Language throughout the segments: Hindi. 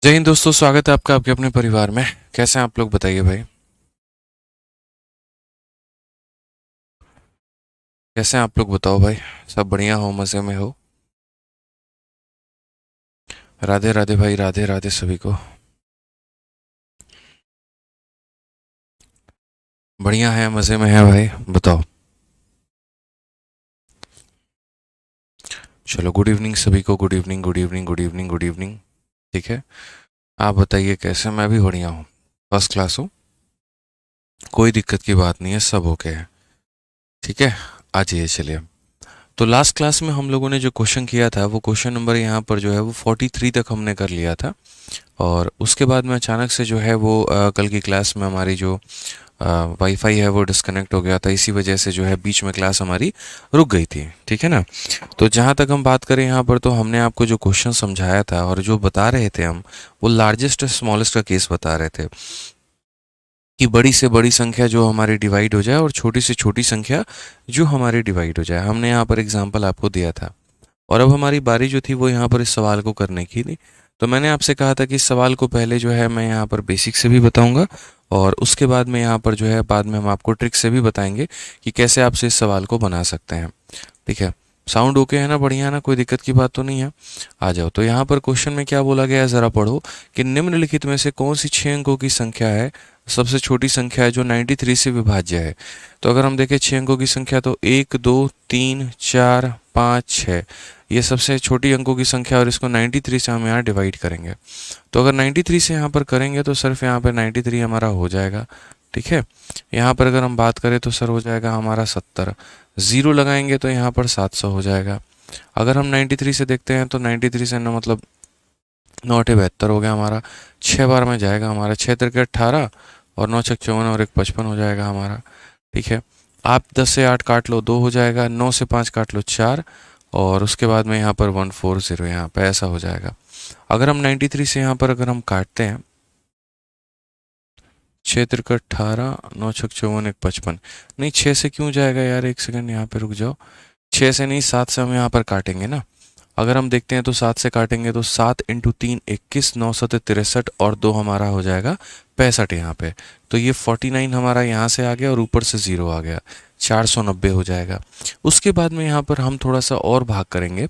जय हिंद दोस्तों, स्वागत है आपका आपके अपने परिवार में। कैसे हैं आप लोग, बताइए भाई। कैसे हैं आप लोग, बताओ भाई। सब बढ़िया हो, मज़े में हो? राधे राधे भाई, राधे राधे सभी को। बढ़िया है, मज़े में है भाई, बताओ। चलो, गुड इवनिंग सभी को। Good evening, good evening, good evening, good evening. ठीक है। आप बताइए कैसे। मैं भी बढ़िया हूँ, फर्स्ट क्लास हूँ। कोई दिक्कत की बात नहीं है, सब ओके है। ठीक है। आ जाइए, चलिए। तो लास्ट क्लास में हम लोगों ने जो क्वेश्चन किया था, वो क्वेश्चन नंबर यहाँ पर जो है वो 43 तक हमने कर लिया था। और उसके बाद में अचानक से जो है वो कल की क्लास में हमारी जो वाईफाई है वो डिस्कनेक्ट हो गया था। इसी वजह से जो है बीच में क्लास हमारी रुक गई थी। ठीक है ना। तो जहाँ तक हम बात करें यहाँ पर, तो हमने आपको जो क्वेश्चन समझाया था और जो बता रहे थे हम, वो लार्जेस्ट स्मॉलेस्ट का केस बता रहे थे कि बड़ी से बड़ी संख्या जो हमारी डिवाइड हो जाए और छोटी से छोटी संख्या जो हमारी डिवाइड हो जाए। हमने यहाँ पर एग्जाम्पल आपको दिया था। और अब हमारी बारी जो थी वो यहाँ पर इस सवाल को करने की थी। तो मैंने आपसे कहा था कि इस सवाल को पहले जो है मैं यहाँ पर बेसिक से भी बताऊंगा, और उसके बाद में यहाँ पर जो है बाद में हम आपको ट्रिक से भी बताएंगे कि कैसे आपसे इस सवाल को बना सकते हैं। ठीक है। साउंड ओके है ना, बढ़िया है ना, कोई दिक्कत की बात तो नहीं है। आ जाओ। तो यहाँ पर क्वेश्चन में क्या बोला गया है, ज़रा पढ़ो कि निम्नलिखित में से कौन सी 6 अंकों की संख्या है, सबसे छोटी संख्या है जो 93 से विभाज्य है। तो अगर हम देखें 6 अंकों की संख्या, तो 1 2 3 4 5 6, ये सबसे छोटी अंकों की संख्या, और इसको 93 से हम यहाँ डिवाइड करेंगे। तो अगर 93 से यहाँ पर करेंगे तो सिर्फ यहाँ पर 93 हमारा हो जाएगा। ठीक है। यहाँ पर अगर हम बात करें तो सर हो जाएगा हमारा 70। ज़ीरो लगाएंगे तो यहाँ पर 700 हो जाएगा। अगर हम 93 से देखते हैं तो 93 से ना मतलब 9 8 72 हो गया हमारा। 6 बार में जाएगा हमारा, 6 3 18, और 9 6 54 और 1 55 हो जाएगा हमारा। ठीक है। आप 10 से 8 काट लो, 2 हो जाएगा। 9 से 5 काट लो, 4। और उसके बाद में यहाँ पर 140 यहाँ पे ऐसा हो जाएगा। अगर हम 93 से यहाँ पर अगर हम काटते हैं, 6 3 18, 9 6 54 1 55। नहीं, 6 से क्यों जाएगा यार, एक सेकंड यहाँ पे रुक जाओ। 6 से नहीं, 7 से हम यहाँ पर काटेंगे ना। अगर हम देखते हैं तो 7 से काटेंगे तो 7 × 3 21, 9 7 63, और 2 हमारा हो जाएगा 65 यहाँ पे। तो ये 49 हमारा यहाँ से आ गया और ऊपर से 0 आ गया, 490 हो जाएगा। उसके बाद में यहाँ पर हम थोड़ा सा और भाग करेंगे।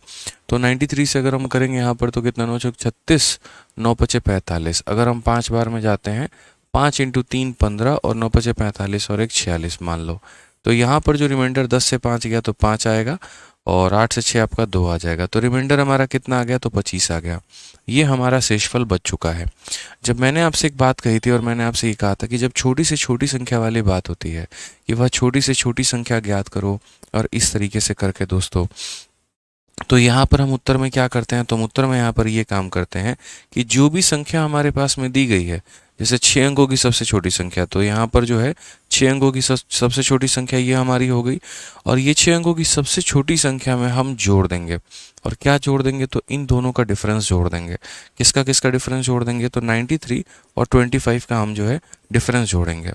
तो 93 से अगर हम करेंगे यहाँ पर तो कितना, 9 चौक 36, 9 पचे 45। अगर हम 5 बार में जाते हैं, 5 × 3 15, और 9 पचे 45 और 1 46 मान लो। तो यहाँ पर जो रिमाइंडर 10 से 5 गया तो 5 आएगा, और 8 से 6 आपका 2 आ जाएगा। तो रिमाइंडर हमारा कितना आ गया, तो 25 आ गया। ये हमारा शेषफल बच चुका है। जब मैंने आपसे एक बात कही थी और मैंने आपसे ये कहा था कि जब छोटी से छोटी संख्या वाली बात होती है कि वह छोटी से छोटी संख्या ज्ञात करो, और इस तरीके से करके दोस्तों, तो यहाँ पर हम उत्तर में क्या करते हैं, तो हम उत्तर में यहाँ पर ये काम करते हैं कि जो भी संख्या हमारे पास में दी गई है, जैसे 6 अंकों की सबसे छोटी संख्या, तो यहाँ पर जो है 6 अंकों की सबसे छोटी संख्या ये हमारी हो गई। और ये 6 अंकों की सबसे छोटी संख्या में हम जोड़ देंगे। और क्या जोड़ देंगे, तो इन दोनों का डिफरेंस जोड़ देंगे। किसका किसका डिफरेंस जोड़ देंगे, तो 93 और 25 का हम जो है डिफरेंस जोड़ेंगे।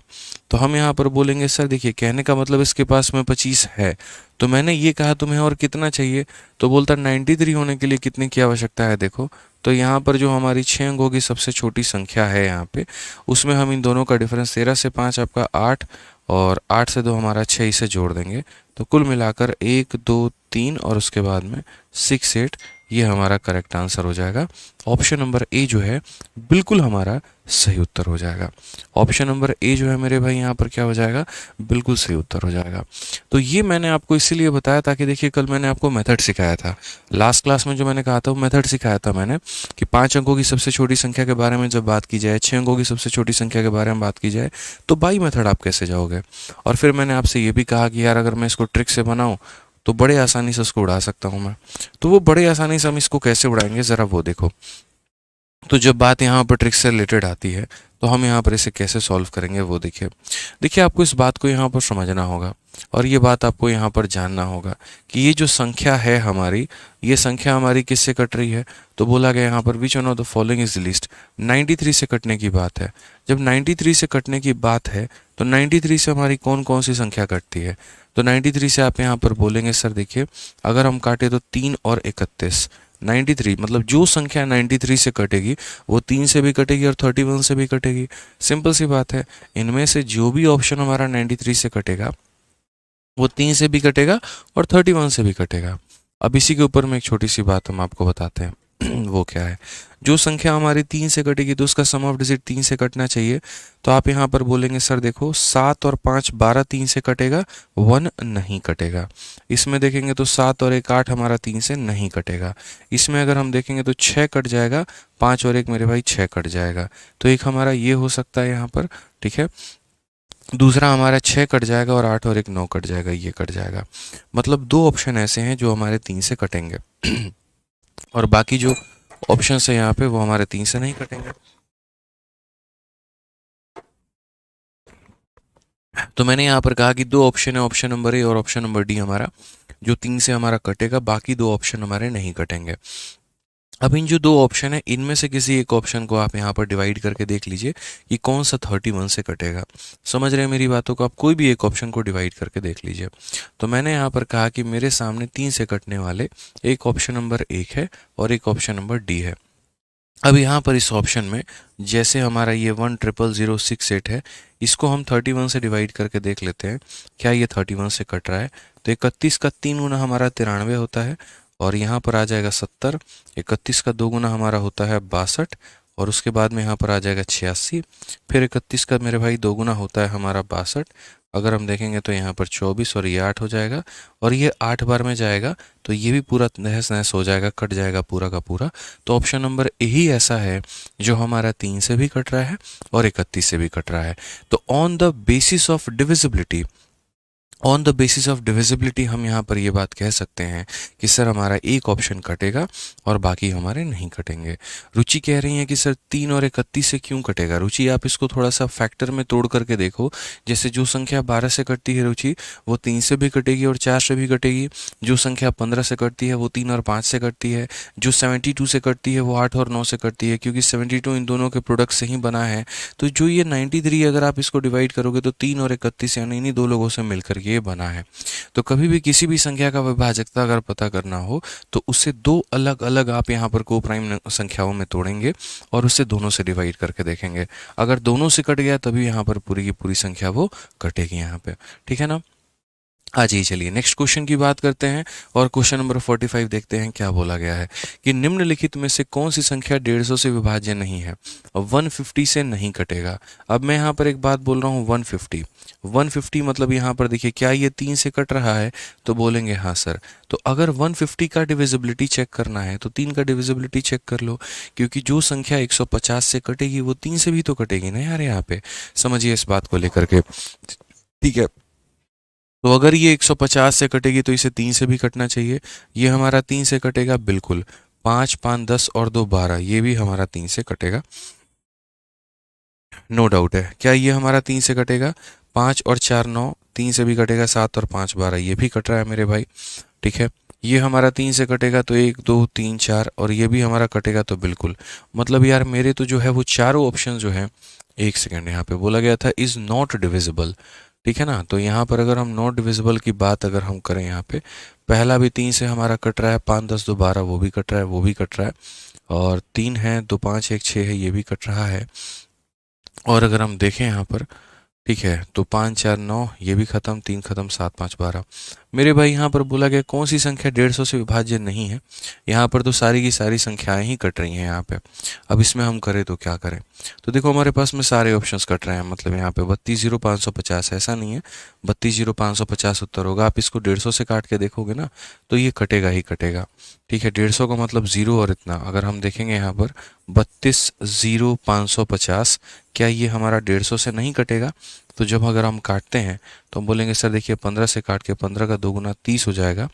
तो हम यहाँ पर बोलेंगे, सर देखिए कहने का मतलब इसके पास में 25 है। तो मैंने ये कहा तुम्हें और कितना चाहिए, तो बोलता 93 होने के लिए कितने की आवश्यकता है। देखो, तो यहाँ पर जो हमारी 6 अंकों की सबसे छोटी संख्या है यहाँ पे, उसमें हम इन दोनों का डिफरेंस 13 से 5 आपका 8, और 8 से 2 हमारा 6, इसे जोड़ देंगे। तो कुल मिलाकर 1 2 3 और उसके बाद में 6 8, ये हमारा करेक्ट आंसर हो जाएगा। ऑप्शन नंबर ए जो है बिल्कुल हमारा सही उत्तर हो जाएगा। ऑप्शन नंबर ए जो है मेरे भाई यहाँ पर क्या हो जाएगा, बिल्कुल सही उत्तर हो जाएगा। तो ये मैंने आपको इसीलिए बताया ताकि देखिए कल मैंने आपको मेथड सिखाया था। लास्ट क्लास में जो मैंने कहा था वो मेथड सिखाया था मैंने, कि 5 अंकों की सबसे छोटी संख्या के बारे में जब बात की जाए, 6 अंकों की सबसे छोटी संख्या के बारे में बात की जाए, तो बाई मेथड आप कैसे जाओगे। और फिर मैंने आपसे ये भी कहा कि यार अगर मैं इसको ट्रिक से बनाऊं तो बड़े आसानी से उसको उड़ा सकता हूं मैं। तो वो बड़े आसानी से हम इसको कैसे उड़ाएंगे, ज़रा वो देखो। तो जब बात यहाँ पर ट्रिक से रिलेटेड आती है, तो हम यहाँ पर इसे कैसे सॉल्व करेंगे वो देखिए। देखिए आपको इस बात को यहाँ पर समझना होगा, और ये बात आपको यहाँ पर जानना होगा कि ये जो संख्या है हमारी, ये संख्या हमारी किससे कट रही है। तो बोला गया यहाँ पर which one of the following is least, 93 से कटने की बात है। जब 93 से कटने की बात है तो 93 से हमारी कौन कौन सी संख्या कटती है। तो 93 से आप यहाँ पर बोलेंगे, सर देखिए अगर हम काटे तो 3 और 31, 93 मतलब जो संख्या 93 से कटेगी वो 3 से भी कटेगी और 31 से भी कटेगी। सिंपल सी बात है, इनमें से जो भी ऑप्शन हमारा 93 से कटेगा वो 3 से भी कटेगा और 31 से भी कटेगा। अब इसी के ऊपर में एक छोटी सी बात हम आपको बताते हैं वो क्या है। जो संख्या हमारी 3 से कटेगी तो उसका सम ऑफ डिजिट 3 से कटना चाहिए। तो आप यहाँ पर बोलेंगे सर देखो 7 और 5 12 3 से कटेगा, 1 नहीं कटेगा। इसमें देखेंगे तो 7 और 1 8 हमारा 3 से नहीं कटेगा। इसमें अगर हम देखेंगे तो 6 कट जाएगा, 5 और 1 मेरे भाई 6 कट जाएगा। तो एक हमारा ये हो सकता है यहाँ पर, ठीक है। दूसरा हमारा 6 कट जाएगा और 8 और 1 9 कट जाएगा, ये कट जाएगा। मतलब दो ऑप्शन ऐसे हैं जो हमारे 3 से कटेंगे और बाकी जो ऑप्शन है यहाँ पे वो हमारे 3 से नहीं कटेंगे। तो मैंने यहाँ पर कहा कि दो ऑप्शन है, ऑप्शन नंबर ए और ऑप्शन नंबर डी हमारा जो 3 से हमारा कटेगा, बाकी दो ऑप्शन हमारे नहीं कटेंगे। अब इन जो दो ऑप्शन है इनमें से किसी एक ऑप्शन को आप यहाँ पर डिवाइड करके देख लीजिए कि कौन सा 31 से कटेगा। समझ रहे हैं मेरी बातों को? आप कोई भी एक ऑप्शन को डिवाइड करके देख लीजिए। तो मैंने यहाँ पर कहा कि मेरे सामने 3 से कटने वाले एक ऑप्शन नंबर 1 है और एक ऑप्शन नंबर डी है। अब यहाँ पर इस ऑप्शन में जैसे हमारा ये 1000068 है, इसको हम 31 से डिवाइड करके देख लेते हैं क्या ये 31 से कट रहा है। तो 31 का 3 गुना हमारा 93 होता है और यहाँ पर आ जाएगा 70। 31 का 2 गुना हमारा होता है 62 और उसके बाद में यहाँ पर आ जाएगा 86। फिर 31 का मेरे भाई 2 गुना होता है हमारा 62। अगर हम देखेंगे तो यहाँ पर 24 और ये 8 हो जाएगा और ये 8 बार में जाएगा तो ये भी पूरा तहस नहस हो जाएगा, कट जाएगा पूरा का पूरा। तो ऑप्शन नंबर ए ही ऐसा है जो हमारा 3 से भी कट रहा है और 31 से भी कट रहा है। तो on the basis of divisibility, on the basis of divisibility हम यहाँ पर ये बात कह सकते हैं कि सर हमारा एक ऑप्शन कटेगा और बाकी हमारे नहीं कटेंगे। रुचि कह रही है कि सर 3 और 31 से क्यों कटेगा? रुचि आप इसको थोड़ा सा फैक्टर में तोड़ करके देखो। जैसे जो संख्या 12 से कटती है रुचि वो 3 से भी कटेगी और 4 से भी कटेगी। जो संख्या 15 से कटती है वो 3 और 5 से कटती है। जो 72 से कटती है वो 8 और 9 से कटती है क्योंकि 72 इन दोनों के प्रोडक्ट से ही बना है। तो जो ये 93 अगर आप इसको डिवाइड करोगे तो 3 और 31 यानी इन्हीं दो लोगों से मिलकर ये बना है। तो कभी भी किसी भी संख्या का विभाजकता अगर पता करना हो तो उसे दो अलग अलग आप यहाँ पर को प्राइम संख्याओं में तोड़ेंगे और उसे दोनों से डिवाइड करके देखेंगे। अगर दोनों से कट गया तभी यहाँ पर पूरी की पूरी संख्या वो कटेगी यहाँ पे, ठीक है ना। आज ही चलिए नेक्स्ट क्वेश्चन की बात करते हैं और क्वेश्चन नंबर 45 देखते हैं क्या बोला गया है कि निम्नलिखित में से कौन सी संख्या 150 से विभाज्य नहीं है और 150 से नहीं कटेगा। अब मैं यहाँ पर एक बात बोल रहा हूँ 150 मतलब यहाँ पर देखिए क्या ये 3 से कट रहा है? तो बोलेंगे हाँ सर। तो अगर 150 का डिविजिबिलिटी चेक करना है तो 3 का डिविजिबिलिटी चेक कर लो क्योंकि जो संख्या 150 से कटेगी वो 3 से भी तो कटेगी ना यार। यहाँ पे समझिए इस बात को लेकर के, ठीक है। तो अगर ये 150 से कटेगी तो इसे 3 से भी कटना चाहिए। ये हमारा 3 से कटेगा बिल्कुल। 5 5 10 और 2 12 ये भी हमारा 3 से कटेगा, नो डाउट है। क्या ये हमारा 3 से कटेगा? 5 और 4 9, 3 से भी कटेगा। 7 और 5 12 ये भी कट रहा है मेरे भाई, ठीक है। ये हमारा 3 से कटेगा तो 1 2 3 4 और ये भी हमारा कटेगा तो बिल्कुल। मतलब यार मेरे तो जो है वो चारों ऑप्शन जो है, एक सेकेंड, यहाँ पे बोला गया था इज नॉट डिविजिबल, ठीक है ना। तो यहाँ पर अगर हम नॉट डिविजिबल की बात अगर हम करें, यहाँ पे पहला भी 3 से हमारा कट रहा है, 5 10 2 12 वो भी कट रहा है, वो भी कट रहा है और 3 है 2 5 1 6 है ये भी कट रहा है। और अगर हम देखें यहाँ पर, ठीक है, तो 5 4 9 ये भी खत्म, 3 खत्म, 7 5 12। मेरे भाई यहाँ पर बोला गया कौन सी संख्या 150 से विभाज्य नहीं है। यहाँ पर तो सारी की सारी संख्याएं ही कट रही हैं यहाँ पे। अब इसमें हम करें तो क्या करें? तो देखो हमारे पास में सारे ऑप्शंस कट रहे हैं। मतलब यहाँ पे 320550 ऐसा नहीं है, 320550 उत्तर होगा। आप इसको 150 से काट के देखोगे ना तो ये कटेगा ही कटेगा, ठीक है। 150 का मतलब 0 और इतना। अगर हम देखेंगे यहाँ पर 320550, क्या ये हमारा 150 से नहीं कटेगा? तो जब अगर हम काटते हैं तो हम बोलेंगे सर देखिए 15 से काट के 15 का 2 गुना 30 हो जाएगा,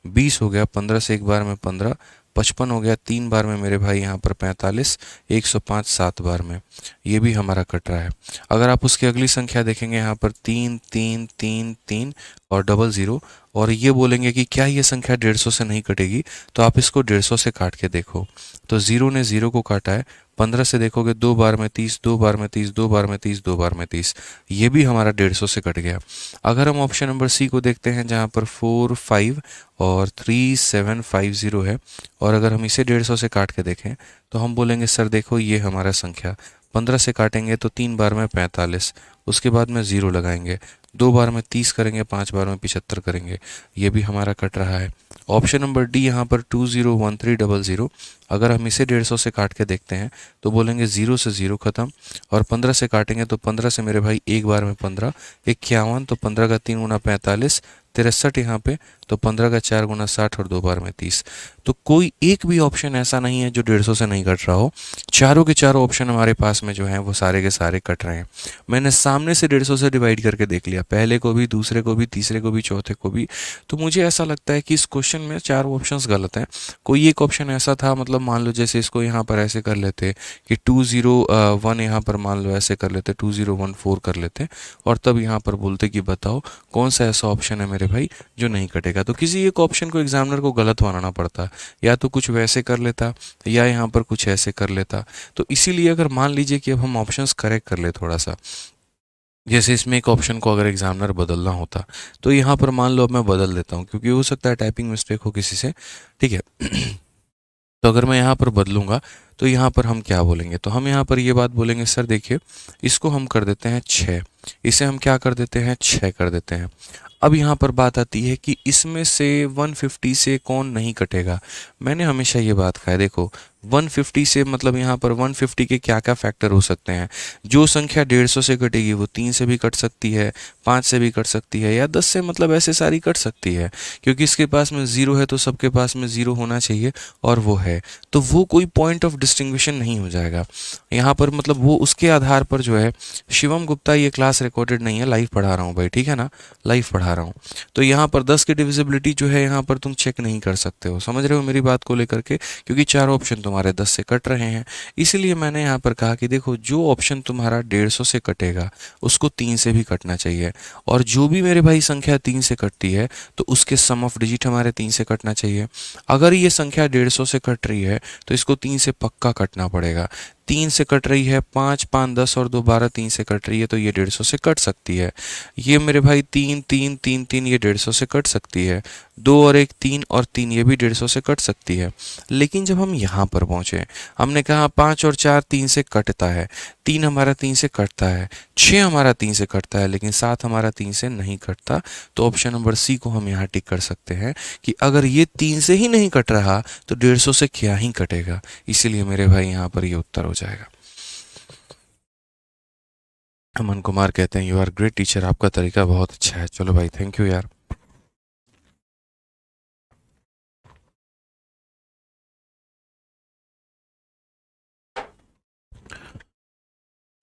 20 हो गया। 15 से एक बार में 15, 55 हो गया 3 बार में मेरे भाई यहाँ पर 45, 105 7 बार में ये भी हमारा कट रहा है। अगर आप उसकी अगली संख्या देखेंगे यहाँ पर 3 3 3 3 और 00, और ये बोलेंगे कि क्या ये संख्या 150 से नहीं कटेगी, तो आप इसको 150 से काट के देखो। तो 0 ने 0 को काटा है, 15 से देखोगे 2 बार में 30, 2 बार में 30, 2 बार में 30, 2 बार में 30, ये भी हमारा 150 से कट गया। अगर हम ऑप्शन नंबर सी को देखते हैं जहाँ पर 4, 5 और 3, 7, 5, 0 है, और अगर हम इसे 150 से काट के देखें तो हम बोलेंगे सर देखो ये हमारा संख्या 15 से काटेंगे तो 3 बार में 45, उसके बाद में 0 लगाएंगे, 2 बार में 30 करेंगे, 5 बार में 75 करेंगे, ये भी हमारा कट रहा है। ऑप्शन नंबर डी यहाँ पर 201300, अगर हम इसे 150 से काट के देखते हैं तो बोलेंगे 0 से 0 खत्म, और 15 से काटेंगे तो 15 से मेरे भाई एक बार में 15, 51, तो 15 का 3 गुना 45, 63 यहाँ पे, तो 15 का 4 गुना 60 और 2 बार में 30। तो कोई एक भी ऑप्शन ऐसा नहीं है जो 150 से नहीं कट रहा हो, चारों के चारों ऑप्शन हमारे पास में जो हैं वो सारे के सारे कट रहे हैं। मैंने सामने से 150 से डिवाइड करके देख लिया, पहले को भी, दूसरे को भी, तीसरे को भी, चौथे को भी। तो मुझे ऐसा लगता है कि इस क्वेश्चन में चारों ऑप्शंस गलत हैं। कोई एक ऑप्शन ऐसा था, मतलब मान लो जैसे इसको यहाँ पर ऐसे कर लेते कि 201 यहाँ पर मान लो ऐसे कर लेते, 2014 कर लेते, और तब यहाँ पर बोलते कि बताओ कौन सा ऐसा ऑप्शन है मेरे भाई जो नहीं कटेगा। तो किसी एक ऑप्शन को एग्जामिनर को गलत बनाना पड़ता, या तो कुछ वैसे कर लेता या यहाँ पर कुछ ऐसे कर लेता। तो इसीलिए अगर मान लीजिए कि अब हम ऑप्शंस करेक्ट कर ले थोड़ा सा, जैसे इसमें एक ऑप्शन को अगर एग्जामिनर बदलना होता तो यहाँ पर मान लो अब मैं बदल देता हूँ, क्योंकि हो सकता है टाइपिंग मिस्टेक हो किसी से, ठीक है। तो अगर मैं यहाँ पर बदलूंगा तो यहाँ पर हम क्या बोलेंगे, तो हम यहाँ पर ये बात बोलेंगे सर देखिए इसको हम कर देते हैं 6, इसे हम क्या कर देते हैं 6 कर देते हैं। अब यहाँ पर बात आती है कि इसमें से 150 से कौन नहीं कटेगा। मैंने हमेशा ये बात कहा है, देखो 150 से मतलब यहाँ पर 150 के क्या क्या फैक्टर हो सकते हैं। जो संख्या 150 से कटेगी वो 3 से भी कट सकती है, 5 से भी कट सकती है, या 10 से, मतलब ऐसे सारी कट सकती है, क्योंकि इसके पास में 0 है तो सबके पास में 0 होना चाहिए, और वो है, तो वो कोई पॉइंट ऑफ डिस्टिंग्विशन नहीं हो जाएगा यहाँ पर। मतलब वो उसके आधार पर जो है, शिवम गुप्ता ये क्लास रिकॉर्डेड नहीं है, लाइव पढ़ा रहा हूँ भाई, ठीक है ना, लाइव पढ़ा रहा हूँ। तो यहाँ पर 10 की डिविजिबिलिटी जो है यहाँ पर तुम चेक नहीं कर सकते हो, समझ रहे हो मेरी बात को लेकर के, क्योंकि चारों ऑप्शन तुम्हारे 10 से कट रहे हैं। इसीलिए मैंने यहाँ पर कहा कि देखो जो ऑप्शन तुम्हारा 150 से कटेगा उसको 3 से भी कटना चाहिए, और जो भी मेरे भाई संख्या 3 से कटती है तो उसके सम ऑफ डिजिट हमारे 3 से कटना चाहिए। अगर ये संख्या 150 से कट रही है तो इसको 3 से पक्का कटना पड़ेगा। 3 से कट रही है 5, 5, 10 और 2, 12, 3 से कट रही है तो ये 150 से कट सकती है। ये मेरे भाई 3, 3, 3, 3 ये 150 से कट सकती है। 2 और 1 3 और 3 ये भी 150 से कट सकती है। लेकिन जब हम यहाँ पर पहुँचे, हमने कहा 5 और 4 3 से कटता है, 3 हमारा 3 से कटता है, 6 हमारा 3 से कटता है, लेकिन 7 हमारा 3 से नहीं कटता। तो ऑप्शन नंबर सी को हम यहाँ टिक कर सकते हैं कि अगर ये 3 से ही नहीं कट रहा तो 150 से क्या ही कटेगा। इसीलिए मेरे भाई यहाँ पर ये उत्तर हो जाएगा। अमन कुमार कहते हैं यू आर ग्रेट टीचर, आपका तरीका बहुत अच्छा है। चलो भाई थैंक यू यार।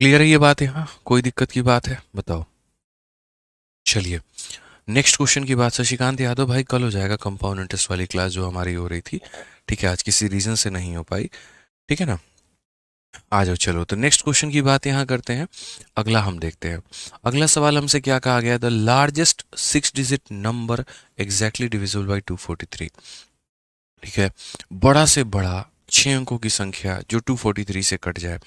क्लियर है ये बात, यहाँ कोई दिक्कत की बात है बताओ। चलिए नेक्स्ट क्वेश्चन की बात शशिकांत यादव भाई, कल हो जाएगा कंपाउंड इंटरेस्ट वाली क्लास जो हमारी हो रही थी, ठीक है, आज किसी रीजन से नहीं हो पाई, ठीक है ना। आ जाओ चलो, तो नेक्स्ट क्वेश्चन की बात यहाँ करते हैं। अगला हम देखते हैं, अगला सवाल हमसे क्या कहा गया, the largest 6 digit number exactly divisible by 243, ठीक है, बड़ा से बड़ा 6 अंकों की संख्या जो 243 से कट जाए।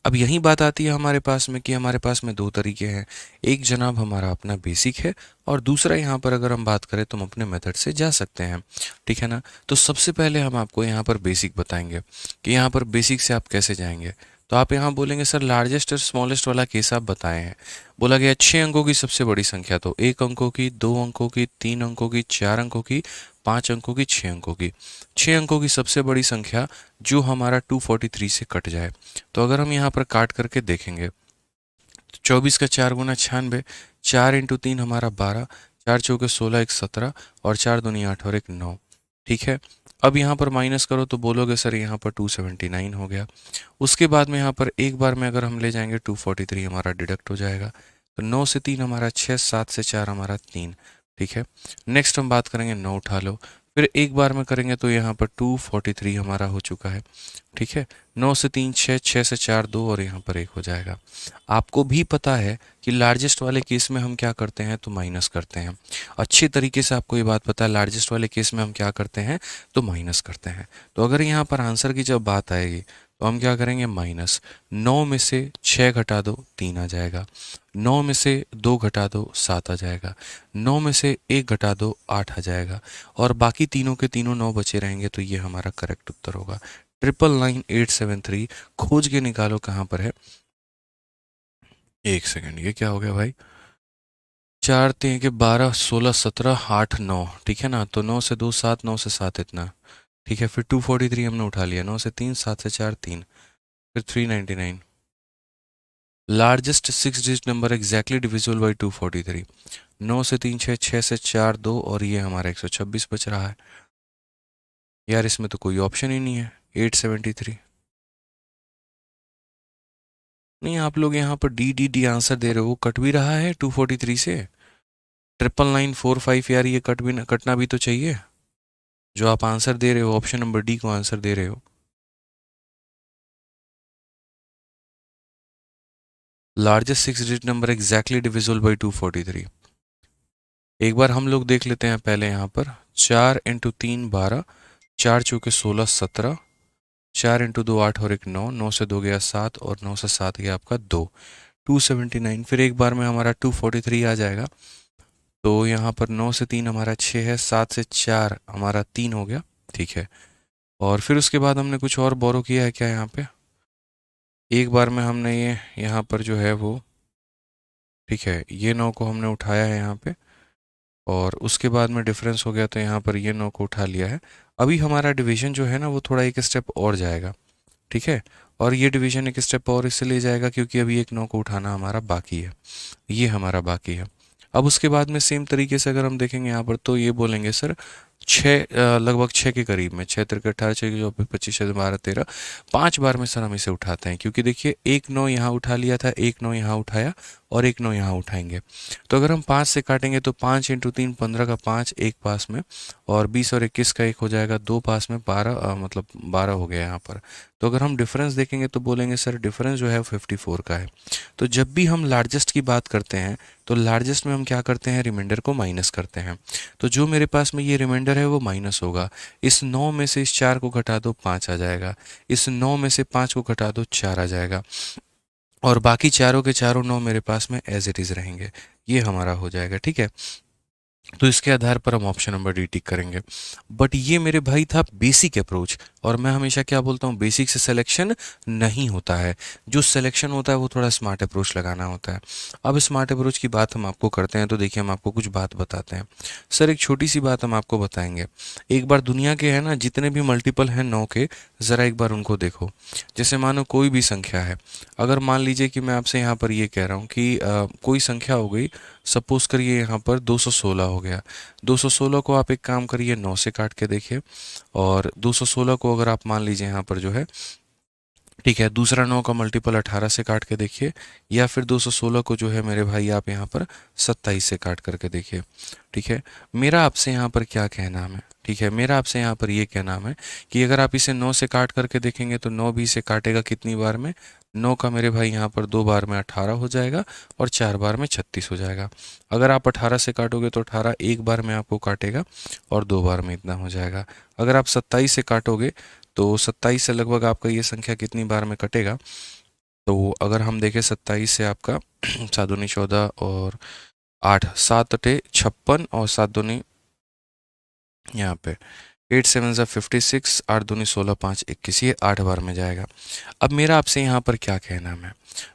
अब यही बात आती है हमारे पास में कि हमारे पास में दो तरीके हैं, एक जनाब हमारा अपना बेसिक है, और दूसरा यहाँ पर अगर हम बात करें तो हम अपने मेथड से जा सकते हैं, ठीक है ना। तो सबसे पहले हम आपको यहाँ पर बेसिक बताएंगे कि यहाँ पर बेसिक से आप कैसे जाएंगे। तो आप यहाँ बोलेंगे सर लार्जेस्ट और स्मॉलेस्ट वाला केस आप बताए हैं, बोला गया 6 अंकों की सबसे बड़ी संख्या, तो 1 अंकों की, 2 अंकों की, 3 अंकों की, 4 अंकों की, 5 अंकों की, 6 अंकों की। 6 अंकों की सबसे बड़ी संख्या जो हमारा 243 से कट जाए। तो अगर हम यहाँ पर काट करके देखेंगे तो 24 का 4 गुना 96, 4 इंटू 3 हमारा 12, 4 चौके 16, 1 17, और 4 दूनी 8 और 1 9, ठीक है। अब यहाँ पर माइनस करो तो बोलोगे सर यहाँ पर 279 हो गया। उसके बाद में यहाँ पर एक बार में अगर हम ले जाएंगे 243 हमारा डिडक्ट हो जाएगा, तो 9 से 3 हमारा 6, 7 से 4 हमारा 3, ठीक है। नेक्स्ट हम बात करेंगे 9 उठा लो, फिर एक बार में करेंगे तो यहाँ पर 243 हमारा हो चुका है। ठीक है, 9 से 3 6, 6 से 4 2 और यहाँ पर 1 हो जाएगा। आपको भी पता है कि लार्जेस्ट वाले केस में हम क्या करते हैं, तो माइनस करते हैं। अच्छे तरीके से आपको ये बात पता है, लार्जेस्ट वाले केस में हम क्या करते हैं, तो माइनस करते हैं। तो अगर यहाँ पर आंसर की जब बात आएगी तो हम क्या करेंगे, माइनस 9 में से 6 घटा दो 3 आ जाएगा, 9 में से 2 घटा दो 7 आ जाएगा, 9 में से 1 घटा दो 8 आ जाएगा, और बाकी तीनों के तीनों 9 बचे रहेंगे। तो ये हमारा करेक्ट उत्तर होगा। 99873 खोज के निकालो कहाँ पर है। एक सेकंड, ये क्या हो गया भाई, 4 3 के 12 16 17 8 9, ठीक है ना। तो 9 से 2 7, 9 से 7 इतना, ठीक है। फिर 243 हमने उठा लिया, 9 से 3 7 से 4 3, फिर 399। Largest 6 digit number exactly divisible by 243, 9 से 3 6, 6 से 4 2, और ये हमारा 126 बच रहा है। यार इसमें तो कोई ऑप्शन ही नहीं है, 873। नहीं, आप लोग यहाँ पर डी डी डी आंसर दे रहे हो, कट भी रहा है 243 से। 99945 यार, ये कटना भी तो चाहिए। जो आप आंसर दे रहे हो, ऑप्शन नंबर डी को आंसर दे रहे हो। Largest 6 digit number exactly divisible by 243। एक बार हम लोग देख लेते हैं पहले यहाँ पर, 4 इंटू 3 12, 4 चौके 16 17, 4 इंटू 2 8 और 1 9, 9 से 2 गया 7 और 9 से 7 गया आपका 2, 279। फिर एक बार में हमारा 243 आ जाएगा। तो यहाँ पर 9 से 3 हमारा 6 है, 7 से 4 हमारा 3 हो गया, ठीक है। और फिर उसके बाद हमने कुछ और बोरो किया है क्या यहाँ पे, एक बार में हमने ये यहाँ पर जो है वो, ठीक है, ये 9 को हमने उठाया है यहाँ पे, और उसके बाद में डिफरेंस हो गया तो यहाँ पर ये 9 को उठा लिया है। अभी हमारा डिवीजन जो है ना वो थोड़ा एक स्टेप और जाएगा, ठीक है। और ये डिवीजन एक स्टेप और इसलिए जाएगा क्योंकि अभी एक 9 को उठाना हमारा बाकी है, ये हमारा बाकी है। अब उसके बाद में सेम तरीके से अगर हम देखेंगे यहाँ पर, तो ये बोलेंगे सर 6, लगभग 6 के करीब में, 6 तिरके 18 6 24 25 6 12 13, 5 बार में सर हम इसे उठाते हैं, क्योंकि देखिए एक 9 यहाँ उठा लिया था, एक 9 यहाँ उठाया और एक 9 यहाँ उठाएंगे। तो अगर हम 5 से काटेंगे तो 5 इंटू 3 15 का 5 एक पास में, और 20 और 21 का 1 हो जाएगा 2 पास में, 12 मतलब 12 हो गया यहाँ पर। तो अगर हम डिफरेंस देखेंगे तो बोलेंगे सर डिफरेंस जो है 54 का है। तो जब भी हम लार्जेस्ट की बात करते हैं तो लार्जेस्ट में हम क्या करते हैं, रिमाइंडर को माइनस करते हैं। तो जो मेरे पास में ये रिमाइंडर है वो माइनस होगा। इस 9 में से इस 4 को घटा दो 5 आ जाएगा, इस 9 में से 5 को घटा दो 4 आ जाएगा, और बाकी चारों के चारों 9 मेरे पास में एज इट इज़ रहेंगे। ये हमारा हो जाएगा, ठीक है। तो इसके आधार पर हम ऑप्शन नंबर डी टिक करेंगे। बट ये मेरे भाई था बेसिक अप्रोच, और मैं हमेशा क्या बोलता हूँ, बेसिक से सिलेक्शन नहीं होता है, जो सिलेक्शन होता है वो थोड़ा स्मार्ट अप्रोच लगाना होता है। अब स्मार्ट अप्रोच की बात हम आपको करते हैं, तो देखिए हम आपको कुछ बात बताते हैं। सर एक छोटी सी बात हम आपको बताएंगे। एक बार दुनिया के है ना जितने भी मल्टीपल हैं 9 के, ज़रा एक बार उनको देखो। जैसे मानो कोई भी संख्या है, अगर मान लीजिए कि मैं आपसे यहाँ पर ये कह रहा हूँ कि कोई संख्या हो गई, सपोज करिए यहाँ पर 216 हो गया। 216 को आप एक काम करिए 9 से काट के देखिए, और 216 को अगर आप मान लीजिए यहाँ पर जो है, ठीक है, दूसरा 9 का मल्टीपल 18 से काट के देखिए, या फिर 216 को जो है मेरे भाई आप यहाँ पर 27 से काट करके देखिए, ठीक है। मेरा आपसे यहाँ पर क्या कहना है, ठीक है, मेरा आपसे यहाँ पर ये कहना है कि अगर आप इसे 9 से काट करके देखेंगे तो 9 भी इसे काटेगा कितनी बार में, 9 का मेरे भाई यहाँ पर 2 बार में 18 हो जाएगा, और 4 बार में 36 हो जाएगा। अगर आप 18 से काटोगे तो 18 एक बार में आपको काटेगा, और 2 बार में इतना हो जाएगा। अगर आप 27 से काटोगे तो 27 से लगभग आपका ये संख्या कितनी बार में कटेगा, तो अगर हम देखें 27 से आपका 7 दूनी 14 और 8, 7 अठे 56 और 7 दूनी यहाँ पे 8 7 ज़ा 56, 8 दूनी 16 5 21, ये 8 बार में जाएगा। अब मेरा आपसे यहाँ पर क्या कहना है,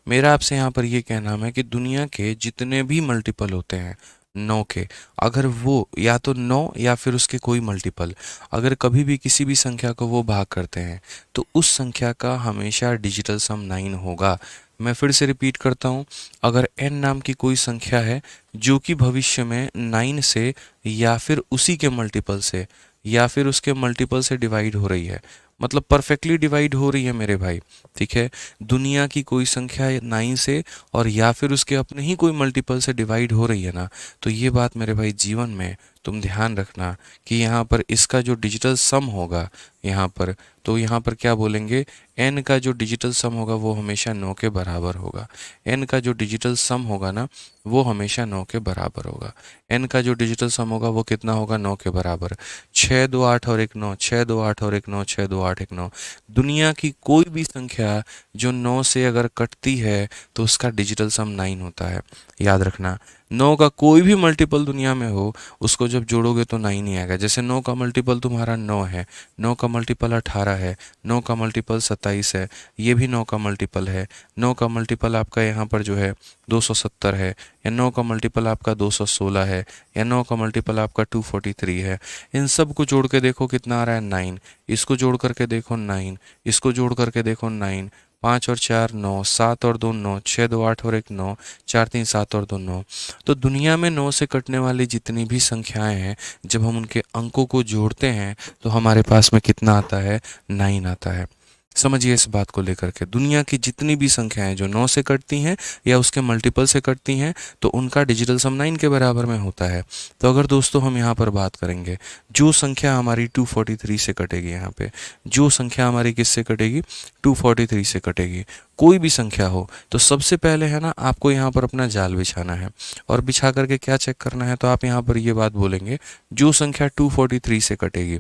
मेरा आपसे यहाँ पर ये कहना है कि दुनिया के जितने भी मल्टीपल होते हैं 9 के, अगर वो या तो 9 या फिर उसके कोई मल्टीपल, अगर कभी भी किसी भी संख्या को वो भाग करते हैं तो उस संख्या का हमेशा डिजिटल सम 9 होगा। मैं फिर से रिपीट करता हूँ, अगर n नाम की कोई संख्या है जो कि भविष्य में 9 से या फिर उसी के मल्टीपल से या फिर उसके मल्टीपल से डिवाइड हो रही है, मतलब परफेक्टली डिवाइड हो रही है मेरे भाई, ठीक है, दुनिया की कोई संख्या 9 से और या फिर उसके अपने ही कोई मल्टीपल से डिवाइड हो रही है ना, तो ये बात मेरे भाई जीवन में तुम ध्यान रखना कि यहाँ पर इसका जो डिजिटल सम होगा यहाँ पर, तो यहाँ पर क्या बोलेंगे, n का जो डिजिटल सम होगा वो हमेशा 9 के बराबर होगा। n का जो डिजिटल सम होगा ना वो हमेशा 9 के बराबर होगा। n का जो डिजिटल सम होगा वो कितना होगा, 9 के बराबर। 6 2 8 और 1 9, 6 2 8 और 1 9, 6 2 8 1 9। दुनिया की कोई भी संख्या जो 9 से अगर कटती है तो उसका डिजिटल सम 9 होता है। याद रखना, 9 का कोई भी मल्टीपल दुनिया में हो उसको जब जोड़ोगे तो 9 ही आएगा। जैसे 9 का मल्टीपल तुम्हारा 9 है, 9 का मल्टीपल 18 है, 9 का मल्टीपल 27 है, ये भी 9 का मल्टीपल है। 9 का मल्टीपल आपका यहाँ पर जो है 270 है, या 9 का मल्टीपल आपका 216 है, या 9 का मल्टीपल आपका 243 है। इन सब को जोड़ के देखो कितना आ रहा है, 9। इसको जोड़ करके देखो 9, इसको जोड़ करके देखो 9, 5 और 4 9, 7 और 2 9, 6 2 8 और 1 9, 4 3 7 और 2 9। तो दुनिया में 9 से कटने वाली जितनी भी संख्याएं हैं, जब हम उनके अंकों को जोड़ते हैं तो हमारे पास में कितना आता है, 9 आता है। समझिए इस बात को लेकर के, दुनिया की जितनी भी संख्याएं जो 9 से कटती हैं या उसके मल्टीपल से कटती हैं तो उनका डिजिटल सम 9 के बराबर में होता है। तो अगर दोस्तों हम यहाँ पर बात करेंगे, जो संख्या हमारी 243 से कटेगी, यहाँ पे जो संख्या हमारी किससे कटेगी, 243 से कटेगी, कोई भी संख्या हो, तो सबसे पहले है ना आपको यहाँ पर अपना जाल बिछाना है। और बिछा करके क्या चेक करना है, तो आप यहाँ पर ये बात बोलेंगे जो संख्या 243 से कटेगी।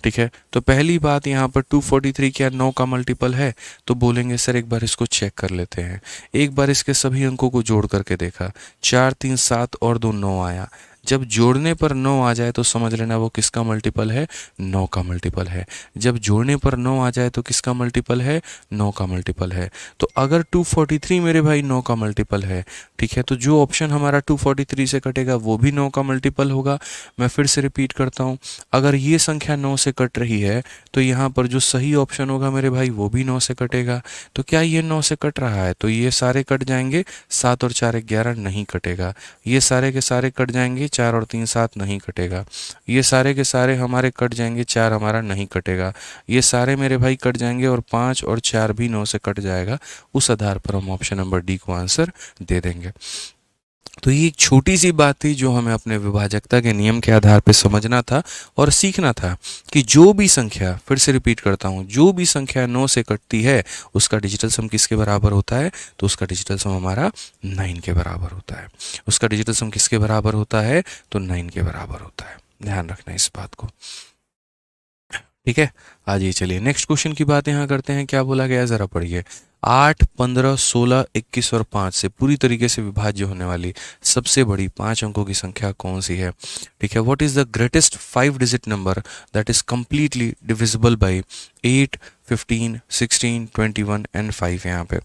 ठीक है, तो पहली बात यहाँ पर 243 क्या 9 का मल्टीपल है, तो बोलेंगे सर एक बार इसको चेक कर लेते हैं। एक बार इसके सभी अंकों को जोड़ करके देखा, 4 3 7 और 2 9 आया। जब जोड़ने पर 9 आ जाए तो समझ लेना वो किसका मल्टीपल है, 9 का मल्टीपल है। जब जोड़ने पर 9 आ जाए तो किसका मल्टीपल है, 9 का मल्टीपल है। तो अगर 243 मेरे भाई 9 का मल्टीपल है, ठीक है, तो जो ऑप्शन हमारा 243 से कटेगा वो भी 9 का मल्टीपल होगा। मैं फिर से रिपीट करता हूँ, अगर ये संख्या 9 से कट रही है तो यहाँ पर जो सही ऑप्शन होगा मेरे भाई वो भी 9 से कटेगा। तो क्या ये 9 से कट रहा है, तो ये सारे कट जाएंगे, 7 और 4 11 नहीं कटेगा। ये सारे के सारे कट जाएंगे, 4 और 3 7 नहीं कटेगा। ये सारे के सारे हमारे कट जाएंगे, 4 हमारा नहीं कटेगा। ये सारे मेरे भाई कट जाएंगे और 5 और 4 भी 9 से कट जाएगा। उस आधार पर हम ऑप्शन नंबर डी को आंसर दे देंगे। तो ये एक छोटी सी बात थी जो हमें अपने विभाजकता के नियम के आधार पर समझना था और सीखना था कि जो भी संख्या, फिर से रिपीट करता हूँ, जो भी संख्या 9 से कटती है उसका डिजिटल सम किसके बराबर होता है, तो उसका डिजिटल सम हमारा 9 के बराबर होता है। उसका डिजिटल सम किसके बराबर होता है, तो 9 के बराबर होता है। ध्यान रखना इस बात को। ठीक है, आइए चलिए नेक्स्ट क्वेश्चन की बात यहाँ करते हैं। क्या बोला गया जरा पढ़िए। 8 15 16 21 और 5 से पूरी तरीके से विभाज्य होने वाली सबसे बड़ी 5 अंकों की संख्या कौन सी है। ठीक है, what is the greatest 5 digit number that is completely divisible by 8 15 16 21 and 5। यहाँ पे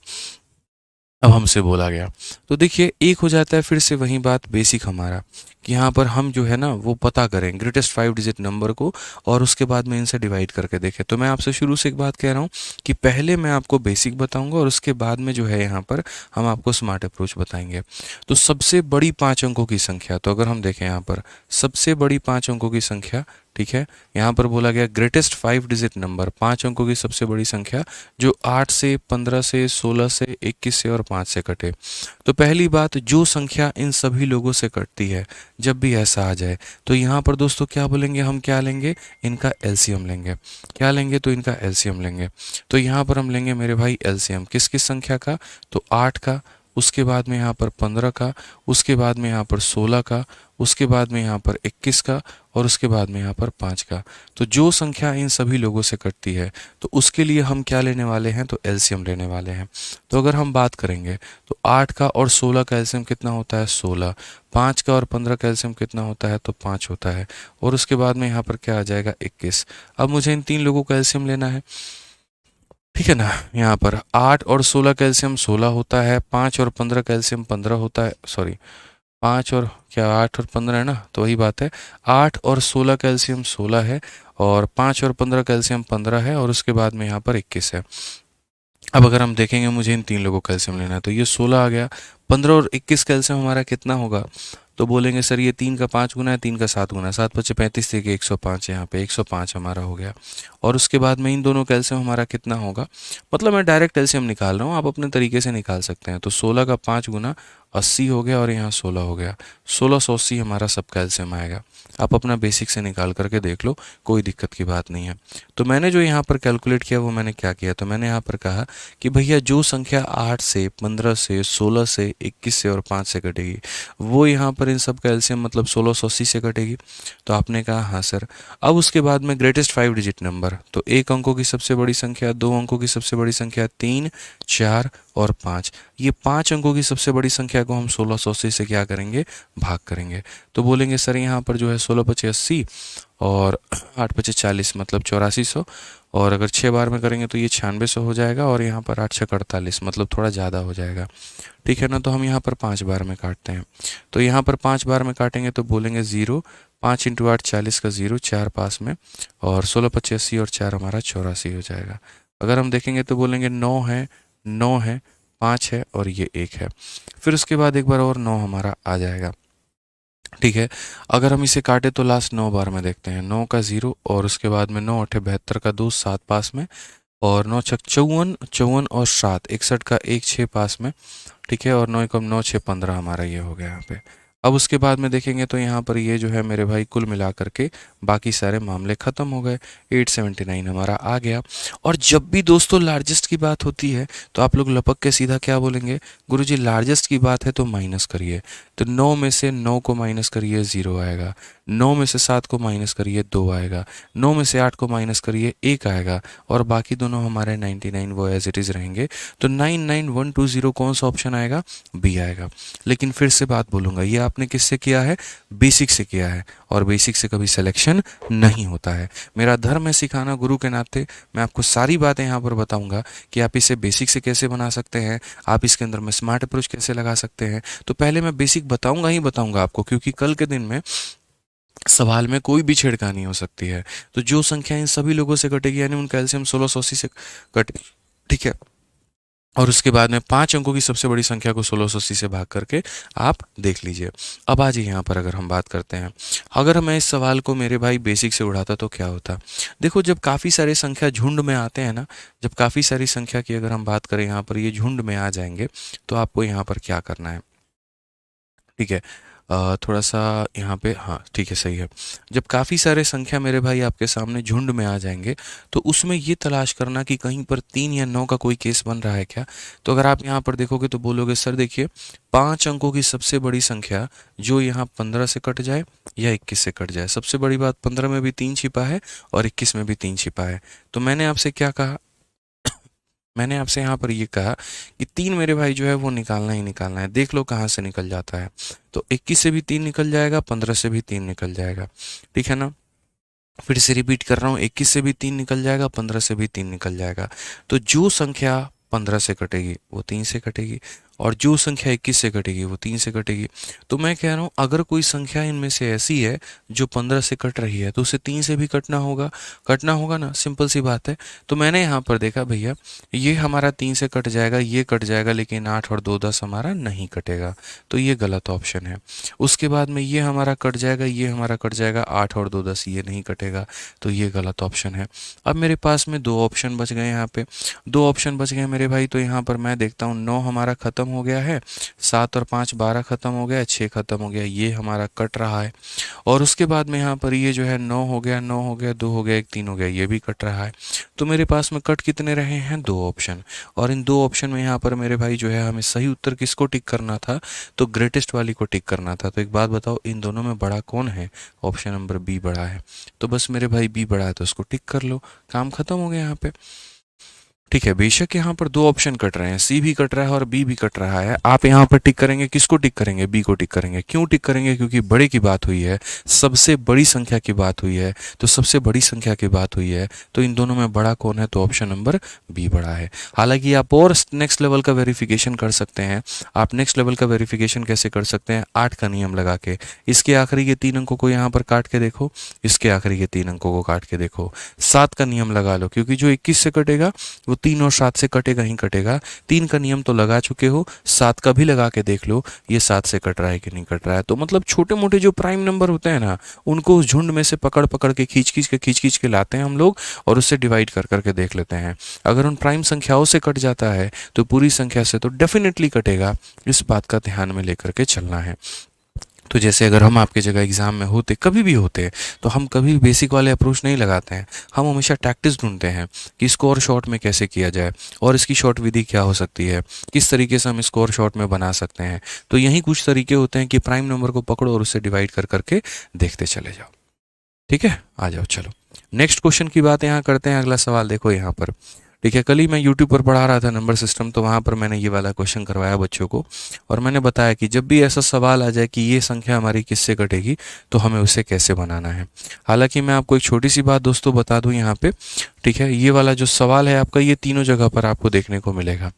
अब हमसे बोला गया, तो देखिए एक हो जाता है फिर से वही बात बेसिक हमारा कि यहाँ पर हम जो है ना वो पता करें ग्रेटेस्ट 5 डिजिट नंबर को और उसके बाद में इनसे डिवाइड करके देखें। तो मैं आपसे शुरू से एक बात कह रहा हूँ कि पहले मैं आपको बेसिक बताऊंगा और उसके बाद में जो है यहाँ पर हम आपको स्मार्ट अप्रोच बताएंगे। तो सबसे बड़ी 5 अंकों की संख्या, तो अगर हम देखें यहाँ पर सबसे बड़ी 5 अंकों की संख्या, ठीक है, यहाँ पर बोला गया ग्रेटेस्ट 5 डिजिट नंबर, 5 अंकों की सबसे बड़ी संख्या जो 8 से 15 से 16 से 21 से और 5 से कटे। तो पहली बात, जो संख्या इन सभी लोगों से कटती है, जब भी ऐसा आ जाए तो यहाँ पर दोस्तों क्या बोलेंगे, हम क्या लेंगे, इनका एलसीएम लेंगे। क्या लेंगे, तो इनका एलसीएम लेंगे। तो यहाँ पर हम लेंगे मेरे भाई एलसीएम किस किस संख्या का, तो 8 का, उसके बाद में यहाँ पर 15 का, उसके बाद में यहाँ पर 16 का, उसके बाद में यहाँ पर 21 का और उसके बाद में यहाँ पर 5 का। तो जो संख्या इन सभी लोगों से कटती है तो उसके लिए हम क्या लेने वाले हैं, तो एलसीएम लेने वाले हैं। तो अगर हम बात करेंगे तो 8 का और 16 का एलसीएम कितना होता है, 16। 5 का और 15 का एलसीएम कितना होता है, तो 5 होता है। और उसके बाद में यहाँ पर क्या आ जाएगा, 21। अब मुझे इन 3 लोगों का एलसीएम लेना है, ठीक है ना। यहाँ पर 8 और 16 का एलसीएम 16 होता है, 5 और 15 का एलसीएम 15 होता है, सॉरी 5 और क्या 8 और 15 है ना, तो वही बात है। 8 और 16 का एलसीएम 16 है और 5 और 15 का एलसीएम 15 है और उसके बाद में यहाँ पर 21 है। अब अगर हम देखेंगे मुझे इन 3 लोगों का एलसीएम लेना है, तो ये 16 आ गया। 15 और 21 का एलसीएम हमारा कितना होगा, तो बोलेंगे सर ये 3 का 5 गुना है, 3 का 7 गुना है, 7 5 35 थे कि 105, यहाँ पे 105 हमारा हो गया। और उसके बाद में इन दोनों का एलसीएम हमारा कितना होगा, मतलब मैं डायरेक्ट एलसीएम निकाल रहा हूँ, आप अपने तरीके से निकाल सकते हैं। तो 16 का 5 गुना 80 हो गया और यहाँ 16 हो गया, 1680 हमारा सबका एलसीएम आएगा। आप अपना बेसिक से निकाल करके देख लो, कोई दिक्कत की बात नहीं है। तो मैंने जो यहाँ पर कैलकुलेट किया वो मैंने क्या किया, तो मैंने यहाँ पर कहा कि भैया जो संख्या 8 से 15 से 16 से 21 से और 5 से कटेगी वो यहाँ पर इन सब का एलसीएम मतलब 1680 से कटेगी। तो आपने कहा हाँ सर। अब उसके बाद में ग्रेटेस्ट 5 डिजिट नंबर, तो 1 अंकों की सबसे बड़ी संख्या, 2 अंकों की सबसे बड़ी संख्या, 3, 4 और 5, ये 5 अंकों की सबसे बड़ी संख्या को हम 1680 से क्या करेंगे, भाग करेंगे। तो बोलेंगे सर यहाँ पर जो है 16 पचे 80 और 8 पचे 40 मतलब 8400, और अगर 6 बार में करेंगे तो ये 9600 हो जाएगा, और यहाँ पर 8 छक 48 मतलब थोड़ा ज़्यादा हो जाएगा, ठीक है ना। तो हम यहाँ पर 5 बार में काटते हैं, तो यहाँ पर 5 बार में काटेंगे तो बोलेंगे 0, 5 इंटू 8 40 का 0, 4 पास में, और 16 पचे 80 और 4 हमारा 84 हो जाएगा। अगर हम देखेंगे तो बोलेंगे 9 है, 9 है, 5 है और ये 1 है। फिर उसके बाद एक बार और 9 हमारा आ जाएगा, ठीक है। अगर हम इसे काटे तो लास्ट 9 बार में देखते हैं, 9 का 0 और उसके बाद में 9 अठे 72 का 2, 7 पास में, और 9 छक 54, 54 और 7 61 का 1, 6 पास में, ठीक है। और 9 कम 9 6 15 हमारा ये हो गया यहाँ पे। अब उसके बाद में देखेंगे तो यहाँ पर ये जो है मेरे भाई कुल मिला करके बाकी सारे मामले ख़त्म हो गए, 879 हमारा आ गया। और जब भी दोस्तों लार्जेस्ट की बात होती है तो आप लोग लपक के सीधा क्या बोलेंगे, गुरुजी लार्जेस्ट की बात है तो माइनस करिए। तो 9 में से 9 को माइनस करिए 0 आएगा, 9 में से 7 को माइनस करिए 2 आएगा, 9 में से 8 को माइनस करिए 1 आएगा, और बाकी दोनों हमारे 99 वो एज इट इज़ रहेंगे। तो 99120 कौन सा ऑप्शन आएगा, बी आएगा। लेकिन फिर से बात बोलूँगा, ये आपने किससे किया है, बेसिक से किया है, और बेसिक से कभी सिलेक्शन नहीं होता है। मेरा धर्म है सिखाना, गुरु के नाते मैं आपको सारी बातें यहाँ पर बताऊँगा कि आप इसे बेसिक से कैसे बना सकते हैं, आप इसके अंदर में स्मार्ट अप्रोच कैसे लगा सकते हैं। तो पहले मैं बेसिक बताऊँगा ही बताऊँगा आपको, क्योंकि कल के दिन में सवाल में कोई भी छेड़खानी हो सकती है। तो जो संख्या इन सभी लोगों से कटेगी यानी उनका एलसीएम 1680 से कटे, ठीक है। और उसके बाद में 5 अंकों की सबसे बड़ी संख्या को 1680 से भाग करके आप देख लीजिए। अब आज यहाँ पर अगर हम बात करते हैं, अगर मैं इस सवाल को मेरे भाई बेसिक से उड़ाता तो क्या होता। देखो जब काफ़ी सारे संख्या झुंड में आते हैं ना, जब काफ़ी सारी संख्या की अगर हम बात करें यहाँ पर ये झुंड में आ जाएंगे तो आपको यहाँ पर क्या करना है, ठीक है। थोड़ा सा यहाँ पे, हाँ ठीक है सही है। जब काफ़ी सारे संख्या मेरे भाई आपके सामने झुंड में आ जाएंगे तो उसमें ये तलाश करना कि कहीं पर 3 या 9 का कोई केस बन रहा है क्या। तो अगर आप यहाँ पर देखोगे तो बोलोगे सर देखिए 5 अंकों की सबसे बड़ी संख्या जो यहाँ 15 से कट जाए या 21 से कट जाए। सबसे बड़ी बात 15 में भी 3 छिपा है और 21 में भी 3 छिपा है। तो मैंने आपसे क्या कहा, मैंने आपसे यहाँ पर ये कहा कि 3 मेरे भाई जो है वो निकालना ही निकालना है। देख लो कहाँ से निकल जाता है। तो 21 से भी 3 निकल जाएगा, 15 से भी 3 निकल जाएगा, ठीक है ना। फिर से रिपीट कर रहा हूँ, 21 से भी 3 निकल जाएगा, 15 से भी 3 निकल जाएगा। तो जो संख्या 15 से कटेगी वो 3 से कटेगी, और जो संख्या 21 से कटेगी वो 3 से कटेगी। तो मैं कह रहा हूँ अगर कोई संख्या इनमें से ऐसी है जो 15 से कट रही है तो उसे 3 से भी कटना होगा ना, सिंपल सी बात है। तो मैंने यहाँ पर देखा भैया ये हमारा 3 से कट जाएगा, ये कट जाएगा, लेकिन 8 और 2 10 हमारा नहीं कटेगा, तो ये गलत ऑप्शन है। उसके बाद में ये हमारा कट जाएगा, ये हमारा कट जाएगा, 8 और 2 10 ये नहीं कटेगा, तो ये गलत ऑप्शन है। अब मेरे पास में 2 ऑप्शन बच गए, यहाँ पे 2 ऑप्शन बच गए मेरे भाई। तो यहाँ पर मैं देखता हूँ 9 हमारा खत्म हो गया है, 7 और 5 12 खत्म हो गया, 6 खत्म हो गया, ये हमारा कट रहा है। और उसके बाद में यहाँ पर ये जो है 9 हो गया, 9 हो गया, 2 हो गया, 1 3 हो गया, ये भी कट रहा है। तो मेरे पास में कट कितने रहे हैं, 2 ऑप्शन। और इन 2 ऑप्शन में यहाँ पर मेरे भाई जो है हमें सही उत्तर किसको टिक करना था, तो ग्रेटेस्ट वाली को टिक करना था। तो एक बात बताओ इन दोनों में बड़ा कौन है, ऑप्शन नंबर बी बड़ा है। तो बस मेरे भाई बी बड़ा है तो उसको टिक कर लो, काम खत्म हो गया यहाँ पे, ठीक है। बेशक यहाँ पर 2 ऑप्शन कट रहे हैं, सी भी कट रहा है और बी भी कट रहा है। आप यहाँ पर टिक करेंगे, किसको टिक करेंगे, बी को टिक करेंगे। क्यों टिक करेंगे, क्योंकि बड़े की बात हुई है, सबसे बड़ी संख्या की बात हुई है। तो सबसे बड़ी संख्या की बात हुई है तो इन दोनों में बड़ा कौन है, तो ऑप्शन नंबर बी बड़ा है। हालांकि आप और नेक्स्ट लेवल का वेरिफिकेशन कर सकते हैं। आप नेक्स्ट लेवल का वेरिफिकेशन कैसे कर सकते हैं, 8 का नियम लगा के। इसके आखिरी के 3 अंकों को यहाँ पर काट के देखो, इसके आखिरी के 3 अंकों को काट के देखो। 7 का नियम लगा लो, क्योंकि जो 21 से कटेगा वो 3 और 7 से कटेगा ही कटेगा। 3 का नियम तो लगा चुके हो, 7 का भी लगा के देख लो ये 7 से कट रहा है कि नहीं कट रहा है। तो मतलब छोटे मोटे जो प्राइम नंबर होते हैं ना, उनको उस झुंड में से पकड़ पकड़ के खींच के लाते हैं हम लोग, और उससे डिवाइड कर करके देख लेते हैं। अगर उन प्राइम संख्याओं से कट जाता है तो पूरी संख्या से तो डेफिनेटली कटेगा। इस बात का ध्यान में लेकर के चलना है। तो जैसे अगर हम आपके जगह एग्जाम में होते, कभी भी होते, तो हम कभी बेसिक वाले अप्रोच नहीं लगाते हैं। हम हमेशा टैक्टिस ढूंढते हैं कि इसको और शॉर्ट में कैसे किया जाए, और इसकी शॉर्ट विधि क्या हो सकती है, किस तरीके से हम इसको और शॉर्ट में बना सकते हैं। तो यही कुछ तरीके होते हैं कि प्राइम नंबर को पकड़ो और उससे डिवाइड कर करके देखते चले जाओ। ठीक है, आ जाओ चलो नेक्स्ट क्वेश्चन की बात यहाँ करते हैं। अगला सवाल देखो यहाँ पर। ठीक है, कल ही मैं यूट्यूब पर पढ़ा रहा था नंबर सिस्टम, तो वहाँ पर मैंने ये वाला क्वेश्चन करवाया बच्चों को, और मैंने बताया कि जब भी ऐसा सवाल आ जाए कि ये संख्या हमारी किससे कटेगी, तो हमें उसे कैसे बनाना है। हालांकि मैं आपको एक छोटी सी बात दोस्तों बता दूं यहाँ पे। ठीक है, ये वाला जो सवाल है आपका, ये तीनों जगह पर आपको देखने को मिलेगा।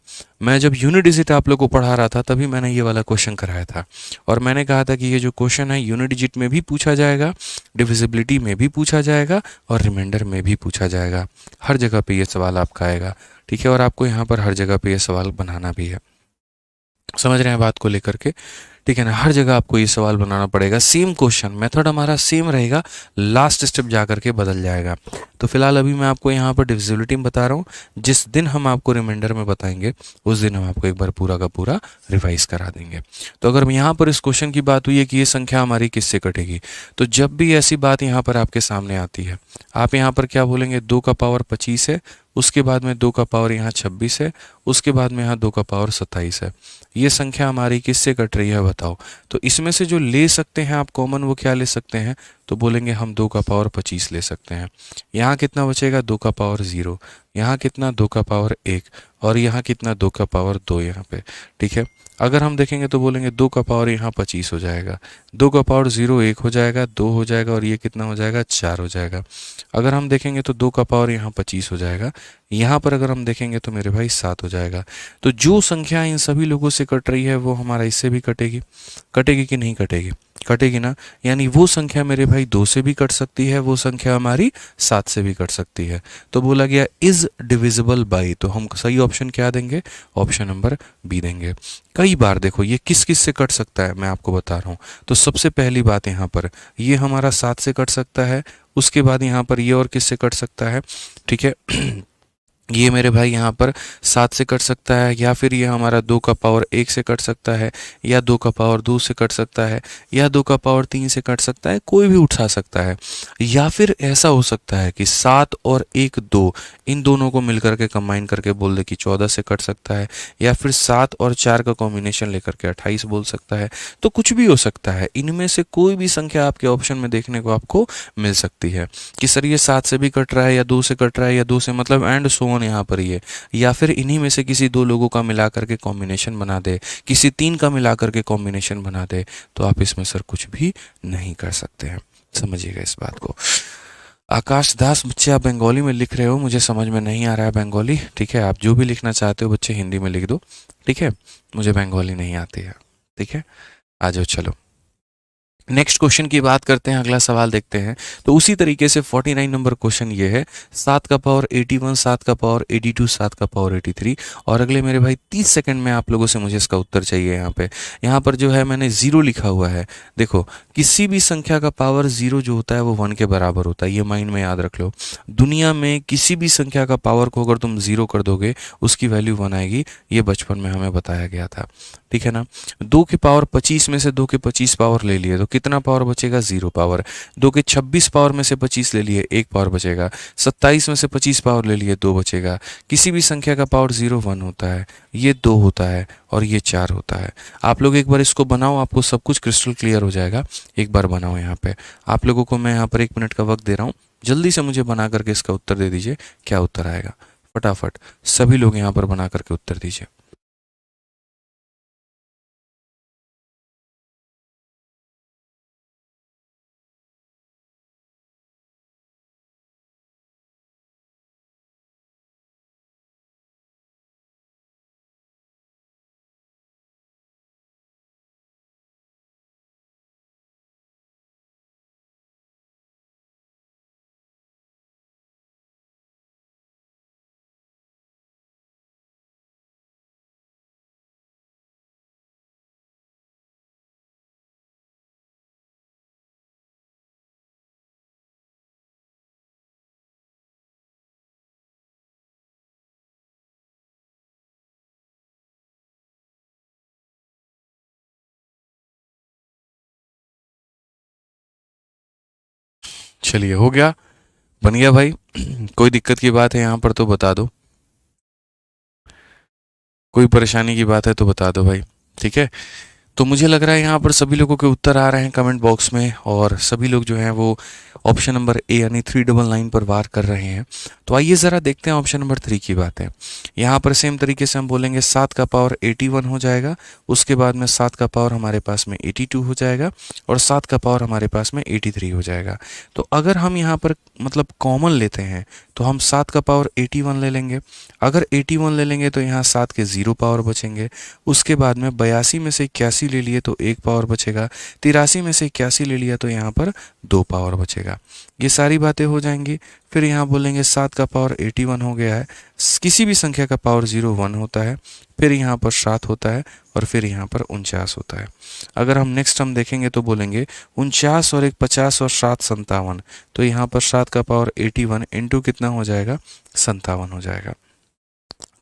मैं जब यूनिट डिजिट आप लोग को पढ़ा रहा था तभी मैंने ये वाला क्वेश्चन कराया था, और मैंने कहा था कि ये जो क्वेश्चन है यूनिट डिजिट में भी पूछा जाएगा, डिविजिबिलिटी में भी पूछा जाएगा, और रिमाइंडर में भी पूछा जाएगा। हर जगह पे ये सवाल आपका आएगा। ठीक है, और आपको यहाँ पर हर जगह पे ये सवाल बनाना भी है। समझ रहे हैं बात को लेकर के? ठीक है ना, हर जगह आपको ये सवाल बनाना पड़ेगा। सेम क्वेश्चन, मेथड हमारा सेम रहेगा, लास्ट स्टेप जा करके बदल जाएगा। तो फिलहाल अभी मैं आपको यहाँ पर डिविजिबिलिटी में बता रहा हूँ। जिस दिन हम आपको रिमाइंडर में बताएंगे उस दिन हम आपको एक बार पूरा का पूरा रिवाइज करा देंगे। तो अगर यहाँ पर इस क्वेश्चन की बात हुई है कि ये संख्या हमारी किससे कटेगी, तो जब भी ऐसी बात यहाँ पर आपके सामने आती है, आप यहाँ पर क्या बोलेंगे, 2 का पावर 25 है, उसके बाद में 2 का पावर यहाँ 26 है, उसके बाद में यहाँ 2 का पावर 27 है। ये संख्या हमारी किससे कट रही है बताओ। तो इसमें से जो ले सकते हैं आप कॉमन, वो क्या ले सकते हैं, तो बोलेंगे हम 2 का पावर 25 ले सकते हैं। यहाँ कितना बचेगा, 2 का पावर 0, यहाँ कितना 2 का पावर 1, और यहाँ कितना 2 का पावर 2 यहाँ पे। ठीक है, अगर हम देखेंगे तो बोलेंगे 2 का पावर यहाँ 25 हो जाएगा, 2 का पावर 0 1 हो जाएगा, 2 हो जाएगा, और ये कितना हो जाएगा, 4 हो जाएगा। अगर हम देखेंगे तो 2 का पावर यहाँ 25 हो जाएगा, यहाँ पर अगर हम देखेंगे तो मेरे भाई 7 हो जाएगा। तो जो संख्या इन सभी लोगों से कट रही है वो हमारा इससे भी कटेगी। कटेगी कि नहीं कटेगी, कटेगी ना। यानी वो संख्या मेरे भाई 2 से भी कट सकती है, वो संख्या हमारी 7 से भी कट सकती है। तो बोला गया इज डिविजिबल बाई, तो हम सही ऑप्शन क्या देंगे, ऑप्शन नंबर बी देंगे। कई बार देखो ये किस किस से कट सकता है मैं आपको बता रहा हूँ। तो सबसे पहली बात यहाँ पर, ये हमारा 7 से कट सकता है, उसके बाद यहाँ पर ये और किससे कट सकता है, ठीक है ये मेरे भाई यहाँ पर 7 से कट सकता है, या फिर ये हमारा 2 का पावर 1 से कट सकता है, या 2 का पावर 2 से कट सकता है, या 2 का पावर 3 से कट सकता है, कोई भी उठा सकता है। या फिर ऐसा हो सकता है कि 7 और 1 2 इन दोनों को मिलकर के कंबाइन करके बोल दे कि 14 से कट सकता है, या फिर 7 और 4 का कॉम्बिनेशन लेकर के 28 बोल सकता है। तो कुछ भी हो सकता है, इनमें से कोई भी संख्या आपके ऑप्शन में देखने को आपको मिल सकती है कि सर ये 7 से भी कट रहा है, या 2 से कट रहा है, या 2 से, मतलब एंड सो ऑन यहाँ पर ये। या फिर इन्हीं में से किसी 2 लोगों का मिला करके कॉम्बिनेशन बना दे, किसी 3 का मिला करके कॉम्बिनेशन बना दे, तो आप इसमें सर कुछ भी नहीं कर सकते हैं। समझिएगा इस बात को। आकाश दास बच्चे आप बंगाली में लिख रहे हो, मुझे समझ में नहीं आ रहा है बंगाली। ठीक है, आप जो भी लिखना चाहते हो बच्चे हिंदी में लिख दो। ठीक है, मुझे बंगाली नहीं आती है। ठीक है, आ जाओ चलो नेक्स्ट क्वेश्चन की बात करते हैं, अगला सवाल देखते हैं। तो उसी तरीके से 49 नंबर क्वेश्चन ये है, 7 का पावर 81, 7 का पावर 82, 7 का पावर 83, और अगले मेरे भाई 30 सेकंड में आप लोगों से मुझे इसका उत्तर चाहिए। यहाँ पर जो है मैंने 0 लिखा हुआ है। देखो किसी भी संख्या का पावर 0 जो होता है वो 1 के बराबर होता है, ये माइंड में याद रख लो। दुनिया में किसी भी संख्या का पावर को अगर तुम 0 कर दोगे उसकी वैल्यू 1 आएगी, ये बचपन में हमें बताया गया था। ठीक है ना, 2 के पावर 25 में से 2 के 25 पावर ले लिए तो कितना पावर बचेगा, 0 पावर। 2 के 26 पावर में से 25 ले लिए, 1 पावर बचेगा। 27 में से 25 पावर ले लिए, 2 बचेगा। किसी भी संख्या का पावर 0 1 होता है, ये 2 होता है, और ये 4 होता है। आप लोग एक बार इसको बनाओ, आपको सब कुछ क्रिस्टल क्लियर हो जाएगा। एक बार बनाओ। यहाँ पे आप लोगों को मैं यहाँ पर 1 मिनट का वक्त दे रहा हूँ, जल्दी से मुझे बना करके इसका उत्तर दे दीजिए। क्या उत्तर आएगा फटाफट सभी लोग यहाँ पर बना करके उत्तर दीजिए। चलिए हो गया, बन गया भाई। कोई दिक्कत की बात है यहाँ पर तो बता दो, कोई परेशानी की बात है तो बता दो भाई। ठीक है, तो मुझे लग रहा है यहाँ पर सभी लोगों के उत्तर आ रहे हैं कमेंट बॉक्स में, और सभी लोग जो हैं वो ऑप्शन नंबर ए यानी 399 पर वार कर रहे हैं। तो आइए ज़रा देखते हैं ऑप्शन नंबर 3 की बात है। यहाँ पर सेम तरीके से हम बोलेंगे 7 का पावर 81 हो जाएगा, उसके बाद में 7 का पावर हमारे पास में 82 हो जाएगा, और 7 का पावर हमारे पास में 83 हो जाएगा। तो अगर हम यहाँ पर मतलब कॉमन लेते हैं तो हम 7 का पावर 81 ले लेंगे। अगर 81 ले लेंगे तो यहाँ 7 के 0 पावर बचेंगे। उसके बाद में 82 में से 81 ले लिए तो 1 पावर बचेगा। 83 में से 81 ले लिया तो यहाँ पर 2 पावर बचेगा। ये सारी बातें हो जाएंगी। फिर यहाँ बोलेंगे 7 का पावर 81 हो गया है, किसी भी संख्या का पावर 0 1 होता है, फिर यहाँ पर 7 होता है, और फिर यहाँ पर 49 होता है। अगर हम नेक्स्ट हम देखेंगे तो बोलेंगे 49 और 1 50 और 7 57, तो यहाँ पर 7 का पावर 81 इंटू कितना हो जाएगा, 57 हो जाएगा।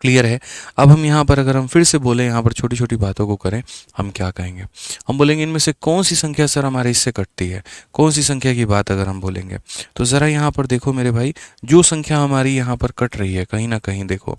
क्लियर है। अब हम यहाँ पर अगर हम फिर से बोले, यहाँ पर छोटी छोटी बातों को करें, हम क्या कहेंगे, हम बोलेंगे इनमें से कौन सी संख्या सर हमारे इससे कटती है, कौन सी संख्या की बात अगर हम बोलेंगे तो ज़रा यहाँ पर देखो मेरे भाई, जो संख्या हमारी यहाँ पर कट रही है कहीं ना कहीं देखो,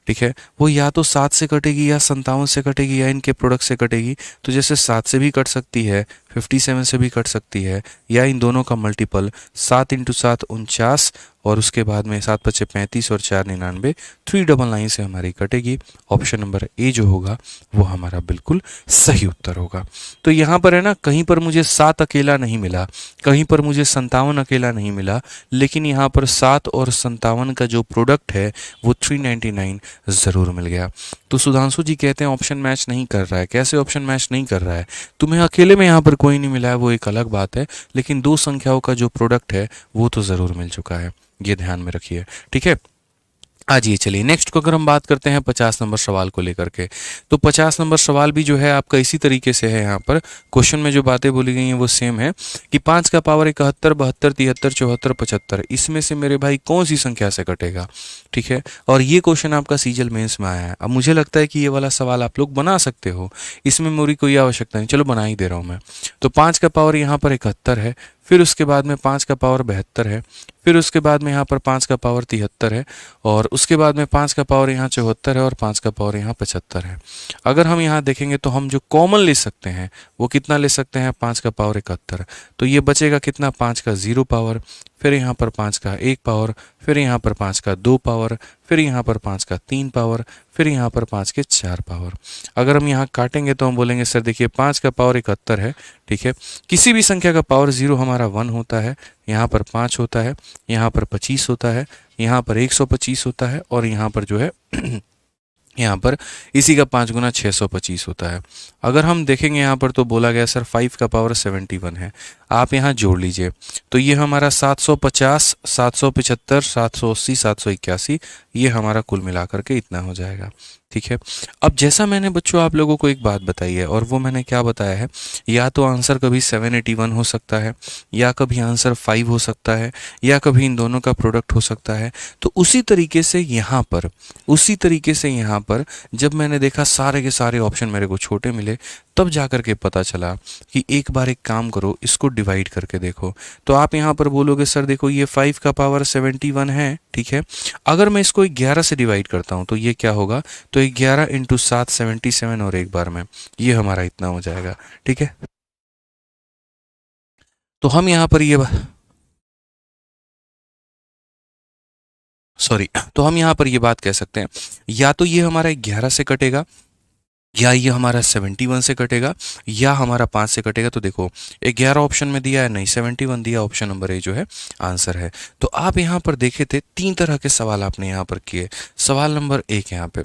ठीक है, वो या तो 7 से कटेगी या 57 से कटेगी या इनके प्रोडक्ट से कटेगी। तो जैसे 7 से भी कट सकती है, 57 से भी कट सकती है, या इन दोनों का मल्टीपल 7 इंटू 7 49, और उसके बाद में 7 पचे 35 और 4 99, 399 से हमारी कटेगी। ऑप्शन नंबर ए जो होगा वो हमारा बिल्कुल सही उत्तर होगा। तो यहाँ पर है ना, कहीं पर मुझे 7 अकेला नहीं मिला, कहीं पर मुझे 57 अकेला नहीं मिला, लेकिन यहाँ पर 7 और 57 का जो प्रोडक्ट है वो 399 ज़रूर मिल गया। तो सुधांशु जी कहते हैं ऑप्शन मैच नहीं कर रहा है। कैसे ऑप्शन मैच नहीं कर रहा है? तुम्हें अकेले में यहाँ पर कोई नहीं मिला है, वो एक अलग बात है, लेकिन दो संख्याओं का जो प्रोडक्ट है वो तो ज़रूर मिल चुका है, ये ध्यान में रखिए। ठीक है, आज ये चलिए नेक्स्ट को अगर हम बात करते हैं 50 नंबर सवाल को लेकर के, तो 50 नंबर सवाल भी जो है आपका इसी तरीके से है। यहाँ पर क्वेश्चन में जो बातें बोली गई हैं वो सेम है कि 5 का पावर 71 72 73 74 75, इसमें से मेरे भाई कौन सी संख्या से कटेगा। ठीक है, और ये क्वेश्चन आपका सीजल मेंस में आया है। अब मुझे लगता है कि ये वाला सवाल आप लोग बना सकते हो, इसमें मेरी कोई आवश्यकता नहीं, चलो बना ही दे रहा हूँ मैं। तो 5 का पावर यहाँ पर 71 है, फिर उसके बाद में 5 का पावर 72 है, फिर उसके बाद में यहाँ पर 5 का पावर 73 है, और उसके बाद में 5 का पावर यहाँ 74 है, और 5 का पावर यहाँ 75 है। अगर हम यहाँ देखेंगे तो हम जो कॉमन ले सकते हैं वो कितना ले सकते हैं, 5 का पावर 71। तो ये बचेगा कितना, 5 का 0 पावर, फिर यहाँ पर 5 का 1 पावर, फिर यहाँ पर 5 का 2 पावर, फिर यहाँ पर 5 का 3 पावर, फिर यहाँ पर 5 के 4 पावर। अगर हम यहाँ काटेंगे तो हम बोलेंगे सर देखिए 5 का पावर 71 है, ठीक है, किसी भी संख्या का पावर 0 हमारा 1 होता है, यहाँ पर 5 होता है, यहाँ पर 25 होता है, यहाँ पर 125 होता है, और यहाँ पर जो है यहाँ पर इसी का 5 गुना 625 होता है। अगर हम देखेंगे यहाँ पर तो बोला गया सर 5 का पावर 71 है, आप यहाँ जोड़ लीजिए तो ये हमारा 750 775 780 781, ये हमारा कुल मिलाकर के इतना हो जाएगा। ठीक है, अब जैसा मैंने बच्चों आप लोगों को एक बात बताई है, और वो मैंने क्या बताया है, या तो आंसर कभी 781 हो सकता है, या कभी आंसर 5 हो सकता है, या कभी इन दोनों का प्रोडक्ट हो सकता है। तो उसी तरीके से यहाँ पर जब मैंने देखा सारे के सारे ऑप्शन मेरे को छोटे मिले, तब जाकर के पता चला कि एक बार एक काम करो, इसको डिवाइड करके देखो। तो आप यहाँ पर बोलोगे सर देखो ये 5 का पावर 71 है, ठीक है, अगर मैं इसको 11 से डिवाइड करता हूँ तो ये क्या होगा, तो 11 इंटू 7 77, और एक बार में ये हमारा इतना हो जाएगा। ठीक है, तो हम यहाँ पर ये तो हम यहाँ पर ये बात कह सकते हैं, या तो ये हमारा 11 से कटेगा, या ये हमारा 71 से कटेगा, या हमारा 5 से कटेगा। तो देखो 11 ऑप्शन में दिया है, नहीं 71 दिया, ऑप्शन नंबर ए जो है आंसर है। तो आप यहाँ पर देखे थे 3 तरह के सवाल आपने यहाँ पर किए। सवाल नंबर 1 यहाँ पे,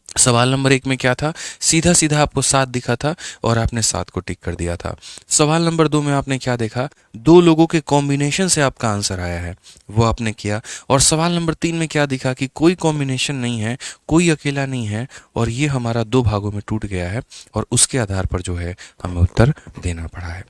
सवाल नंबर 1 में क्या था, सीधा सीधा आपको 7 दिखा था और आपने 7 को टिक कर दिया था। सवाल नंबर 2 में आपने क्या देखा, 2 लोगों के कॉम्बिनेशन से आपका आंसर आया है, वो आपने किया। और सवाल नंबर 3 में क्या दिखा कि कोई कॉम्बिनेशन नहीं है, कोई अकेला नहीं है, और ये हमारा 2 भागों में टूट गया है, और उसके आधार पर जो है हमें उत्तर देना पड़ा है।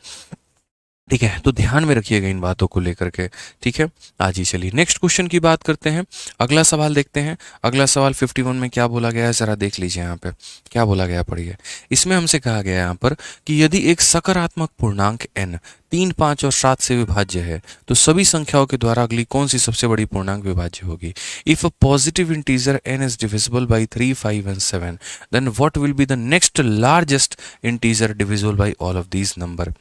ठीक है, तो ध्यान में रखिएगा इन बातों को लेकर के। ठीक है, आज ही चलिए नेक्स्ट क्वेश्चन की बात करते हैं। अगला सवाल देखते हैं। अगला सवाल 51 में क्या बोला गया है, जरा देख लीजिए यहाँ पे क्या बोला गया, पढ़िए। इसमें हमसे कहा गया है यहाँ पर कि यदि एक सकारात्मक पूर्णांक n 3, 5 और 7 से विभाज्य है तो सभी संख्याओं के द्वारा अगली कौन सी सबसे बड़ी पूर्णांक विभाज्य होगी। If a positive integer n is divisible by 3, 5 and 7 then what will be the next largest integer divisible by all of these number.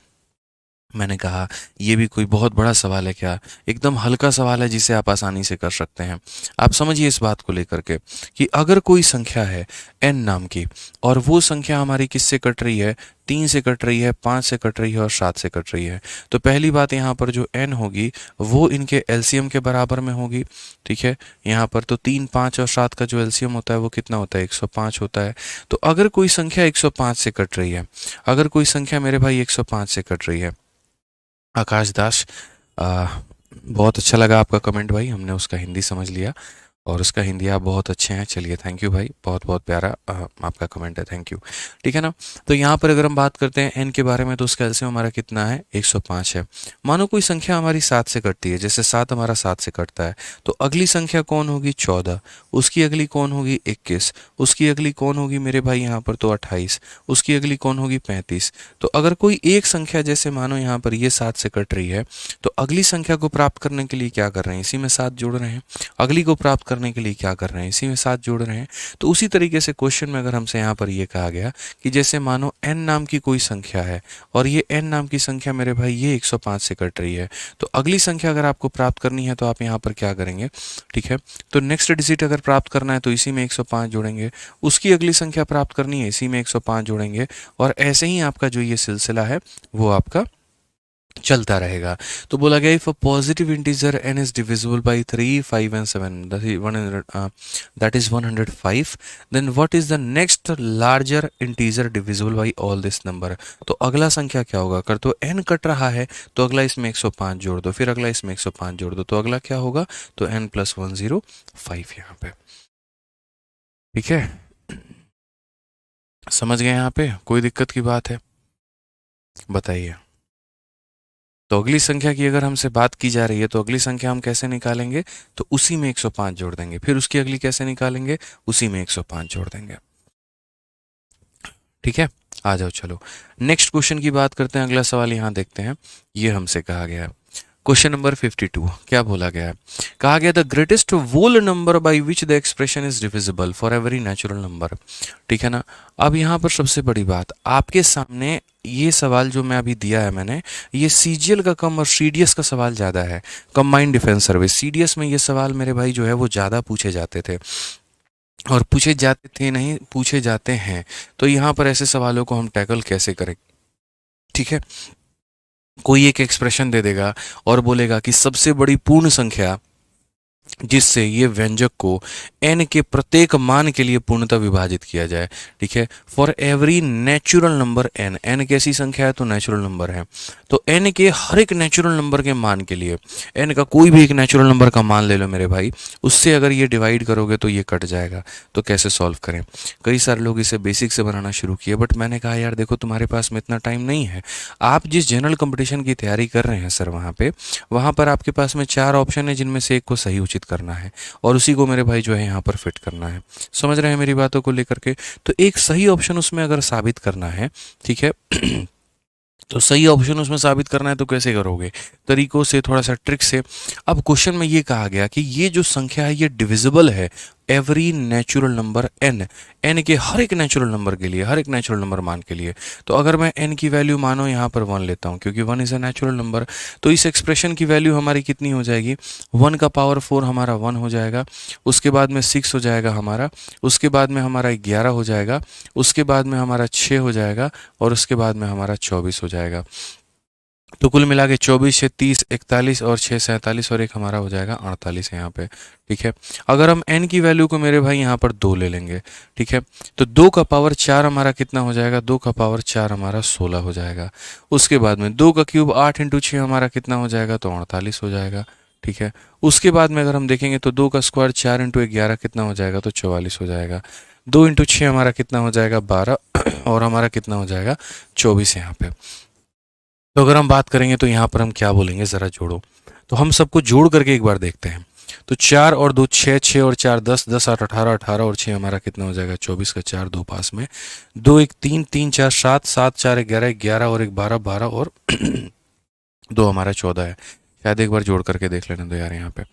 मैंने कहा ये भी कोई बहुत बड़ा सवाल है क्या, एकदम हल्का सवाल है जिसे आप आसानी से कर सकते हैं। आप समझिए इस बात को लेकर के कि अगर कोई संख्या है n नाम की और वो संख्या हमारी किससे कट रही है, 3 से कट रही है, 5 से कट रही है और 7 से कट रही है, तो पहली बात यहाँ पर जो n होगी वो इनके एलसीएम के बराबर में होगी। ठीक है, यहाँ पर तो 3, 5 और 7 का जो एलसीएम होता है वो कितना होता है, 105 होता है। तो अगर कोई संख्या 105 से कट रही है, अगर कोई संख्या मेरे भाई 105 से कट रही है, आकाश दास, बहुत अच्छा लगा आपका कमेंट भाई, हमने उसका हिंदी समझ लिया और उसका हिंदी आप बहुत अच्छे हैं। चलिए थैंक यू भाई, बहुत बहुत प्यारा आपका कमेंट है, थैंक यू। ठीक है ना, तो यहाँ पर अगर हम बात करते हैं n के बारे में तो उसका एलसीएम हमारा कितना है, 105 है। मानो कोई संख्या हमारी 7 से कटती है, जैसे 7 हमारा 7 से कटता है, तो अगली संख्या कौन होगी, 14, उसकी अगली कौन होगी, 21, उसकी अगली कौन होगी मेरे भाई यहाँ पर तो 28, उसकी अगली कौन होगी, 35। तो अगर कोई एक संख्या जैसे मानो यहाँ पर ये 7 से कट रही है तो अगली संख्या को प्राप्त करने के लिए क्या कर रहे हैं, इसी में 7 जोड़ रहे हैं। अगली को प्राप्त करने के लिए क्या कर रहे हैं, इसी में 7 जोड़ रहे हैं। तो उसी तरीके से क्वेश्चन में अगर हमसे यहाँ पर ये कहा गया कि जैसे मानो n नाम की कोई संख्या है और ये n नाम की संख्या मेरे भाई ये 105 से कट रही है, तो अगली संख्या अगर आपको प्राप्त करनी है तो आप यहाँ पर क्या करेंगे। ठीक है, तो नेक्स्ट डिजिट अगर प्राप्त करना है तो इसी में 105 जोड़ेंगे, उसकी अगली संख्या प्राप्त करनी है इसी में 105 जोड़ेंगे, और ऐसे ही आपका जो ये सिलसिला है वो आपका चलता रहेगा। तो बोला गया if a positive integer n is divisible by 3, 5 and 7 that is 105 then what is the next larger integer divisible by all this number. तो अगला संख्या क्या होगा, कर तो n कट रहा है तो अगला इसमें 105 जोड़ दो, फिर अगला इसमें 105 जोड़ दो, तो अगला क्या होगा, तो n + 105 यहाँ पे। ठीक है, समझ गए यहाँ पे, कोई दिक्कत की बात है बताइए। तो अगली संख्या की अगर हमसे बात की जा रही है तो अगली संख्या हम कैसे निकालेंगे, तो उसी में 105 जोड़ देंगे, फिर उसकी अगली कैसे निकालेंगे, उसी में 105 जोड़ देंगे। ठीक है, आ जाओ चलो नेक्स्ट क्वेश्चन की बात करते हैं। अगला सवाल यहाँ देखते हैं, ये हमसे कहा गया है क्वेश्चन नंबर 52। क्या बोला गया है, कहा गया the greatest whole number by which the expression is divisible for every natural number. ठीक है ना, अब यहाँ पर सबसे बड़ी बात आपके सामने ये सवाल जो मैं अभी दिया है मैंने, ये सीजीएल का कम और सीडीएस का सवाल ज़्यादा है, कंबाइंड डिफेंस सर्विस। सीडीएस में ये सवाल मेरे भाई जो है वो ज़्यादा पूछे जाते थे, और पूछे जाते थे नहीं, पूछे जाते हैं। तो यहाँ पर ऐसे सवालों को हम टैकल कैसे करें। ठीक है, कोई एक एक्सप्रेशन दे देगा और बोलेगा कि सबसे बड़ी पूर्ण संख्या जिससे ये व्यंजक को n के प्रत्येक मान के लिए पूर्णतः विभाजित किया जाए। ठीक है, for every natural number n, n कैसी संख्या है तो नेचुरल नंबर है, तो n के हर एक नेचुरल नंबर के मान के लिए, n का कोई भी एक नेचुरल नंबर का मान ले लो मेरे भाई, उससे अगर ये डिवाइड करोगे तो ये कट जाएगा। तो कैसे सॉल्व करें, कई सारे लोग इसे बेसिक से बनाना शुरू किए, बट मैंने कहा यार देखो तुम्हारे पास में इतना टाइम नहीं है। आप जिस जनरल कंपटीशन की तैयारी कर रहे हैं सर, वहाँ पर आपके पास में 4 ऑप्शन है जिनमें से एक को सही उचित करना है और उसी को मेरे भाई जो है यहाँ पर फिट करना है। समझ रहे हैं मेरी बातों को लेकर के, तो एक सही ऑप्शन उसमें अगर साबित करना है, ठीक है तो सही ऑप्शन उसमें साबित करना है तो कैसे करोगे, तरीकों से, थोड़ा सा ट्रिक से। अब क्वेश्चन में ये कहा गया कि ये जो संख्या है ये डिविजिबल है एवरी नेचुरल नंबर n के हर एक नेचुरल नंबर के लिए, हर एक नेचुरल नंबर मान के लिए। तो अगर मैं n की वैल्यू मानो यहाँ पर 1 लेता हूँ, क्योंकि 1 इज़ अ नेचुरल नंबर, तो इस एक्सप्रेशन की वैल्यू हमारी कितनी हो जाएगी, 1 का पावर 4 हमारा 1 हो जाएगा, उसके बाद में 6 हो जाएगा हमारा, उसके बाद में हमारा 11 हो जाएगा, उसके बाद में हमारा 6 हो जाएगा, और उसके बाद में हमारा 24 हो जाएगा। तो कुल मिला के 24 से 30 41 और 6 47 और एक हमारा हो जाएगा 48 यहाँ पे। ठीक है, अगर हम n की वैल्यू को मेरे भाई यहाँ पर 2 ले लेंगे, ठीक है, तो 2 का पावर 4 हमारा कितना हो जाएगा, 2 का पावर 4 हमारा 16 हो जाएगा। उसके बाद में 2 का क्यूब 8 × 6 हमारा कितना हो जाएगा, तो 48 हो जाएगा। ठीक है, उसके बाद में अगर हम देखेंगे तो 2 का स्क्वायर 4 × 11 कितना हो जाएगा, तो 44 हो जाएगा। 2 × 6 हमारा कितना हो जाएगा, 12 और हमारा कितना हो जाएगा 24 यहाँ पे। तो अगर हम बात करेंगे तो यहाँ पर हम क्या बोलेंगे, ज़रा जोड़ो। तो हम सबको जोड़ करके एक बार देखते हैं। तो 4 और 2 6, 6 और 4 10, 10 8 18, 18 और 6 हमारा कितना हो जाएगा 24 का 4 2 पास में, 2 1 3, 3 4 7, 7 4 11, 11 और 1 12, 12 और 2 हमारा 14 है। शायद एक बार जोड़ करके देख लेना दो यार। यहाँ पे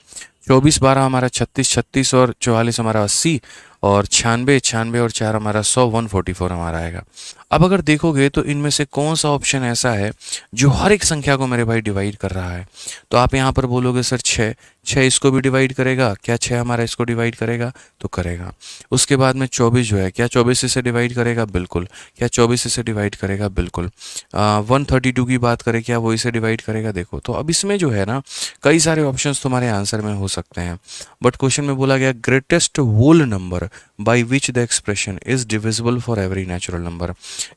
24 12 हमारा 36, 36 और 44 हमारा 80 और 96, 96 और 4 हमारा 100, 144 हमारा आएगा। अब अगर देखोगे तो इनमें से कौन सा ऑप्शन ऐसा है जो हर एक संख्या को मेरे भाई डिवाइड कर रहा है। तो आप यहाँ पर बोलोगे सर 6, 6 इसको भी डिवाइड करेगा क्या, 6 हमारा इसको डिवाइड करेगा तो करेगा। उसके बाद में 24 जो है, क्या 24 इसे डिवाइड करेगा, बिल्कुल। क्या 24 इसे डिवाइड करेगा, बिल्कुल। 132 की बात करें, क्या वो इसे डिवाइड करेगा, देखो। तो अब इसमें जो है ना कई सारे ऑप्शंस तुम्हारे आंसर में हो सकते हैं, बट क्वेश्चन में बोला गया greatest whole number by which the expression is divisible for every natural number.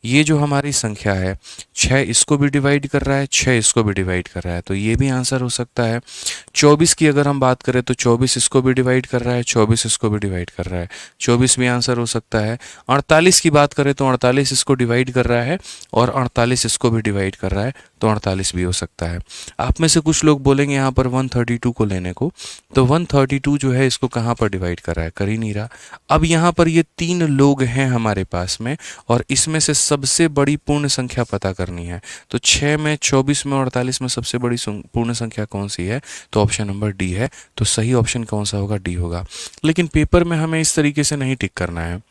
ये जो हमारी संख्या है 6 इसको भी डिवाइड कर रहा है, 6 इसको भी डिवाइड कर रहा है, तो ये भी आंसर हो सकता है। 24 की अगर हम बात करें तो 24 इसको भी डिवाइड कर रहा है, 24 इसको भी डिवाइड कर रहा है, 24 भी आंसर हो सकता है। 48 की बात करें तो 48 इसको डिवाइड कर रहा है और 48 इसको भी डिवाइड कर रहा है, तो 48 भी हो सकता है। आप में से कुछ लोग बोलेंगे यहाँ पर 132 को लेने को, तो 132 जो है इसको कहाँ पर डिवाइड कर रहा है, कर ही नहीं रहा। अब यहाँ पर ये 3 लोग हैं हमारे पास में और इसमें से सबसे बड़ी पूर्ण संख्या पता करनी है। तो 6 में, 24 में और 48 में सबसे बड़ी पूर्ण संख्या कौन सी है, तो ऑप्शन नंबर डी है। तो सही ऑप्शन कौन सा होगा, डी होगा। लेकिन पेपर में हमें इस तरीके से नहीं टिक करना है।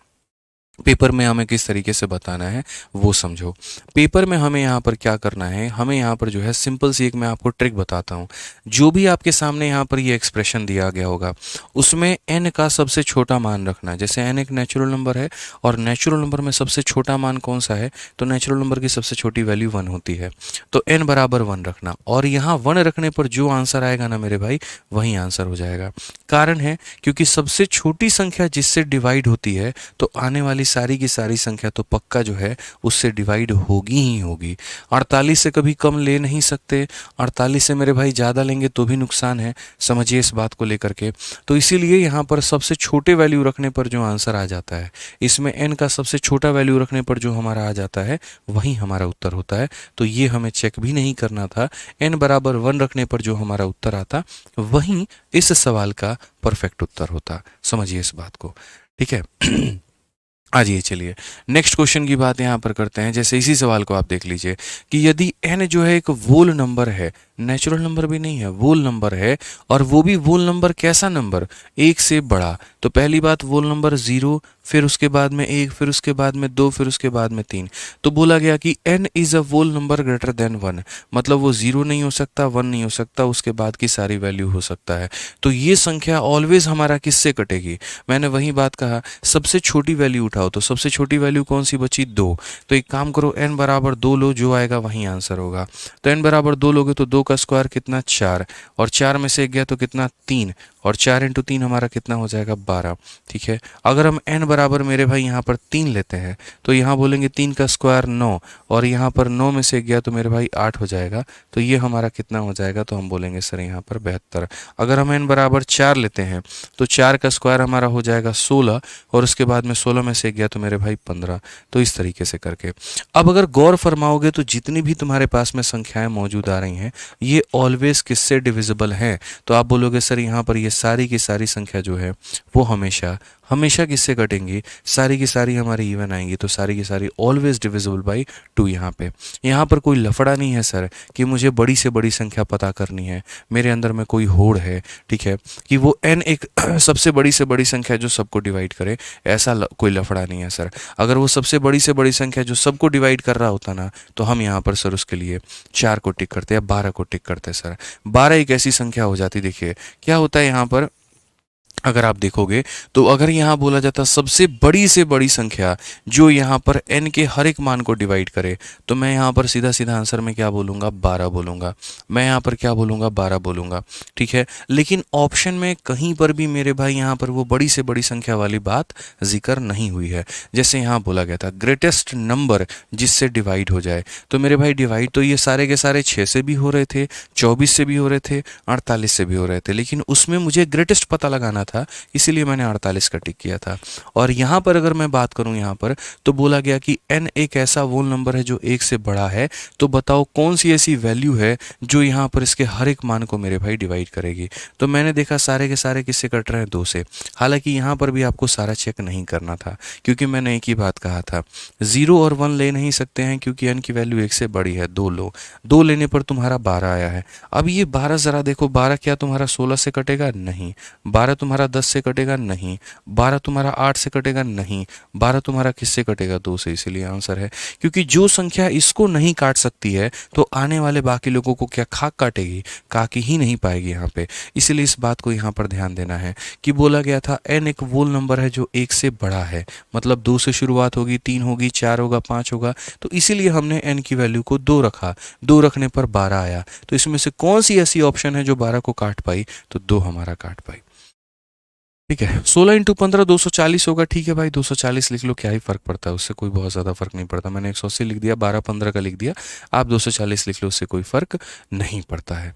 पेपर में हमें किस तरीके से बताना है वो समझो। पेपर में हमें यहाँ पर क्या करना है, हमें यहाँ पर जो है सिंपल सी एक मैं आपको ट्रिक बताता हूँ। जो भी आपके सामने यहाँ पर ये एक्सप्रेशन दिया गया होगा उसमें n का सबसे छोटा मान रखना है। जैसे n एक नेचुरल नंबर है और नेचुरल नंबर में सबसे छोटा मान कौन सा है, तो नेचुरल नंबर की सबसे छोटी वैल्यू 1 होती है, तो n बराबर 1 रखना। और यहाँ 1 रखने पर जो आंसर आएगा ना मेरे भाई वही आंसर हो जाएगा। कारण है क्योंकि सबसे छोटी संख्या जिससे डिवाइड होती है तो आने वाली सारी की सारी संख्या तो पक्का जो है उससे डिवाइड होगी ही होगी। 48 से कभी कम ले नहीं सकते, 48 से मेरे भाई ज़्यादा लेंगे तो भी नुकसान है, समझिए इस बात को लेकर के। तो इसीलिए यहाँ पर सबसे छोटे वैल्यू रखने पर जो आंसर आ जाता है, इसमें n का सबसे छोटा वैल्यू रखने पर जो हमारा आ जाता है वही हमारा उत्तर होता है। तो ये हमें चेक भी नहीं करना था, n बराबर 1 रखने पर जो हमारा उत्तर आता वही इस सवाल का परफेक्ट उत्तर होता। समझिए इस बात को, ठीक है। आइए चलिए नेक्स्ट क्वेश्चन की बात यहाँ पर करते हैं। जैसे इसी सवाल को आप देख लीजिए कि यदि n जो है एक वोल नंबर है, नेचुरल नंबर भी नहीं है, वोल नंबर है, और वो भी वोल नंबर कैसा नंबर, 1 से बड़ा। तो पहली बात वोल नंबर 0, फिर उसके बाद में 1, फिर उसके बाद में 2, फिर उसके बाद में 3। तो बोला गया कि n is a whole number greater than 1, मतलब वो 0 नहीं हो सकता, 1 नहीं हो सकता, उसके बाद की सारी वैल्यू हो सकता है। तो ये संख्या ऑलवेज हमारा किससे कटेगी, मैंने वही बात कहा, सबसे छोटी वैल्यू उठाओ। तो सबसे छोटी वैल्यू कौन सी बची, 2। तो एक काम करो n बराबर 2 लो, जो आएगा वही आंसर होगा। तो n बराबर 2 लोगे तो 2 का स्क्वायर कितना 4, और 4 में से 1 गया तो कितना 3, और 4 इंटू 3 हमारा कितना हो जाएगा 12। ठीक है, अगर हम n बराबर मेरे भाई यहाँ पर 3 लेते हैं तो यहाँ बोलेंगे 3 का स्क्वायर 9, और यहाँ पर 9 में से 1 गया तो मेरे भाई 8 हो जाएगा। तो ये हमारा कितना हो जाएगा, तो हम बोलेंगे सर यहाँ पर 72। अगर हम n बराबर 4 लेते हैं तो 4 का स्क्वायर हमारा हो जाएगा 16, और उसके बाद में 16 में से 1 गया तो मेरे भाई 15। तो इस तरीके से करके अब अगर गौर फरमाओगे तो जितनी भी तुम्हारे पास में संख्याएं मौजूद आ रही हैं ये ऑलवेज किससे डिविजिबल हैं। तो आप बोलोगे सर यहाँ पर ये सारी की सारी संख्या जो है वो हमेशा हमेशा किससे कटेंगी, सारी की सारी हमारी इवन आएंगी। तो सारी की सारी ऑलवेज डिविजिबल बाई 2। यहाँ पर कोई लफड़ा नहीं है सर कि मुझे बड़ी से बड़ी संख्या पता करनी है, मेरे अंदर में कोई होड़ है, ठीक है, कि वो n एक सबसे बड़ी से बड़ी संख्या जो सबको डिवाइड करे, ऐसा कोई लफड़ा नहीं है सर। अगर वो सबसे बड़ी से बड़ी संख्या जो सबको डिवाइड कर रहा होता ना तो हम यहाँ पर सर उसके लिए 4 को टिक करते या 12 को टिक करते सर। 12 एक ऐसी संख्या हो जाती, देखिए क्या होता है यहाँ पर, अगर आप देखोगे तो अगर यहाँ बोला जाता सबसे बड़ी से बड़ी संख्या जो यहाँ पर n के हर एक मान को डिवाइड करे, तो मैं यहाँ पर सीधा सीधा आंसर में क्या बोलूँगा, 12 बोलूँगा। मैं यहाँ पर क्या बोलूँगा, 12 बोलूँगा, ठीक है। लेकिन ऑप्शन में कहीं पर भी मेरे भाई यहाँ पर वो बड़ी से बड़ी संख्या वाली बात जिक्र नहीं हुई है। जैसे यहाँ बोला गया था ग्रेटेस्ट नंबर जिससे डिवाइड हो जाए, तो मेरे भाई डिवाइड तो ये सारे के सारे 6 से भी हो रहे थे, 24 से भी हो रहे थे, 48 से भी हो रहे थे, लेकिन उसमें मुझे ग्रेटेस्ट पता लगाना था, इसीलिए मैंने 48 का टिक किया था। और यहाँ पर अगर मैं बात करूँ यहाँ पर, तो बोला गया कि n एक ऐसा वोल नंबर है जो 1 से बड़ा है, तो बताओ कौन सी ऐसी वैल्यू है जो यहाँ पर इसके हर एक मान को मेरे भाई डिवाइड करेगी। तो मैंने देखा सारे के सारे किससे कट रहे हैं, 2 से। हालांकि यहाँ पर भी आपको सारा चेक नहीं करना था, क्योंकि मैंने एक ही बात कहा था, 0 और 1 ले नहीं सकते हैं क्योंकि n की वैल्यू 1 से बड़ी है। 2 लो, 2 लेने पर तुम्हारा 12 आया है। अब ये 12 ज़रा देखो, 12 क्या तुम्हारा 16 से कटेगा? नहीं। 12 तुम्हारा 10 से कटेगा? नहीं। 12 तुम्हारा 8 से कटेगा? नहीं। 12 तुम्हारा किससे कटेगा? 2 से। इसीलिए आंसर है, क्योंकि जो संख्या इसको नहीं काट सकती है तो आने वाले बाकी लोगों को क्या खाक काटेगी? काट ही नहीं पाएगी यहाँ पे। इसलिए इस बात को यहाँ पर ध्यान देना है कि बोला गया था n एक वोल नंबर है जो 1 से बड़ा है, मतलब 2 से शुरुआत होगी, 3 होगी, 4 होगा, 5 होगा। तो इसीलिए हमने n की वैल्यू को 2 रखा, 2 रखने पर 12 आया। तो इसमें से कौन सी ऐसी ऑप्शन है जो 12 को काट पाई? तो 2 हमारा काट पाई। ठीक है, 16 इंटू 15 240 होगा। ठीक है भाई, 240 लिख लो, क्या ही फर्क पड़ता है, उससे कोई बहुत ज़्यादा फर्क नहीं पड़ता। मैंने 180 लिख दिया, 12 15 का लिख दिया, आप 240 लिख लो, उससे कोई फर्क नहीं पड़ता है।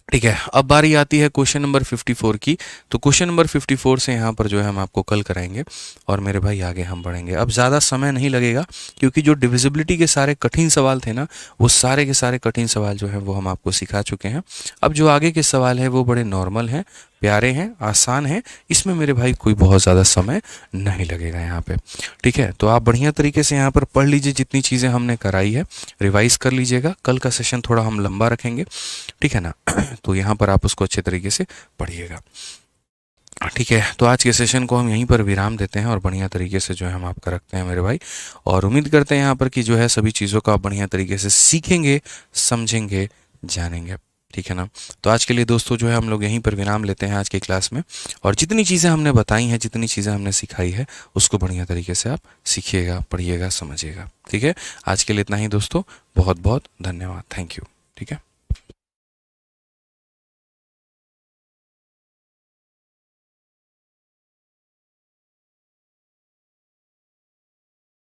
ठीक है, अब बारी आती है क्वेश्चन नंबर 54 की। तो क्वेश्चन नंबर 54 से यहाँ पर जो है हम आपको कल कराएंगे और मेरे भाई आगे हम बढ़ेंगे। अब ज़्यादा समय नहीं लगेगा, क्योंकि जो डिविजिबिलिटी के सारे कठिन सवाल थे ना, वो सारे के सारे कठिन सवाल जो है वो हम आपको सिखा चुके हैं। अब जो आगे के सवाल है वो बड़े नॉर्मल हैं, प्यारे हैं, आसान हैं। इसमें मेरे भाई कोई बहुत ज़्यादा समय नहीं लगेगा यहाँ पे। ठीक है, तो आप बढ़िया तरीके से यहाँ पर पढ़ लीजिए, जितनी चीज़ें हमने कराई है रिवाइज कर लीजिएगा। कल का सेशन थोड़ा हम लंबा रखेंगे, ठीक है ना। तो यहाँ पर आप उसको अच्छे तरीके से पढ़िएगा। ठीक है, तो आज के सेशन को हम यहीं पर विराम देते हैं और बढ़िया तरीके से जो है हम आपका रखते हैं मेरे भाई। और उम्मीद करते हैं यहाँ पर कि जो है सभी चीज़ों का आप बढ़िया तरीके से सीखेंगे, समझेंगे, जानेंगे। ठीक है ना। तो आज के लिए दोस्तों जो है हम लोग यहीं पर विराम लेते हैं आज की क्लास में। और जितनी चीज़ें हमने बताई हैं, जितनी चीज़ें हमने सिखाई है, उसको बढ़िया तरीके से आप सीखिएगा, पढ़िएगा, समझिएगा। ठीक है, आज के लिए इतना ही दोस्तों, बहुत बहुत धन्यवाद, थैंक यू। ठीक है।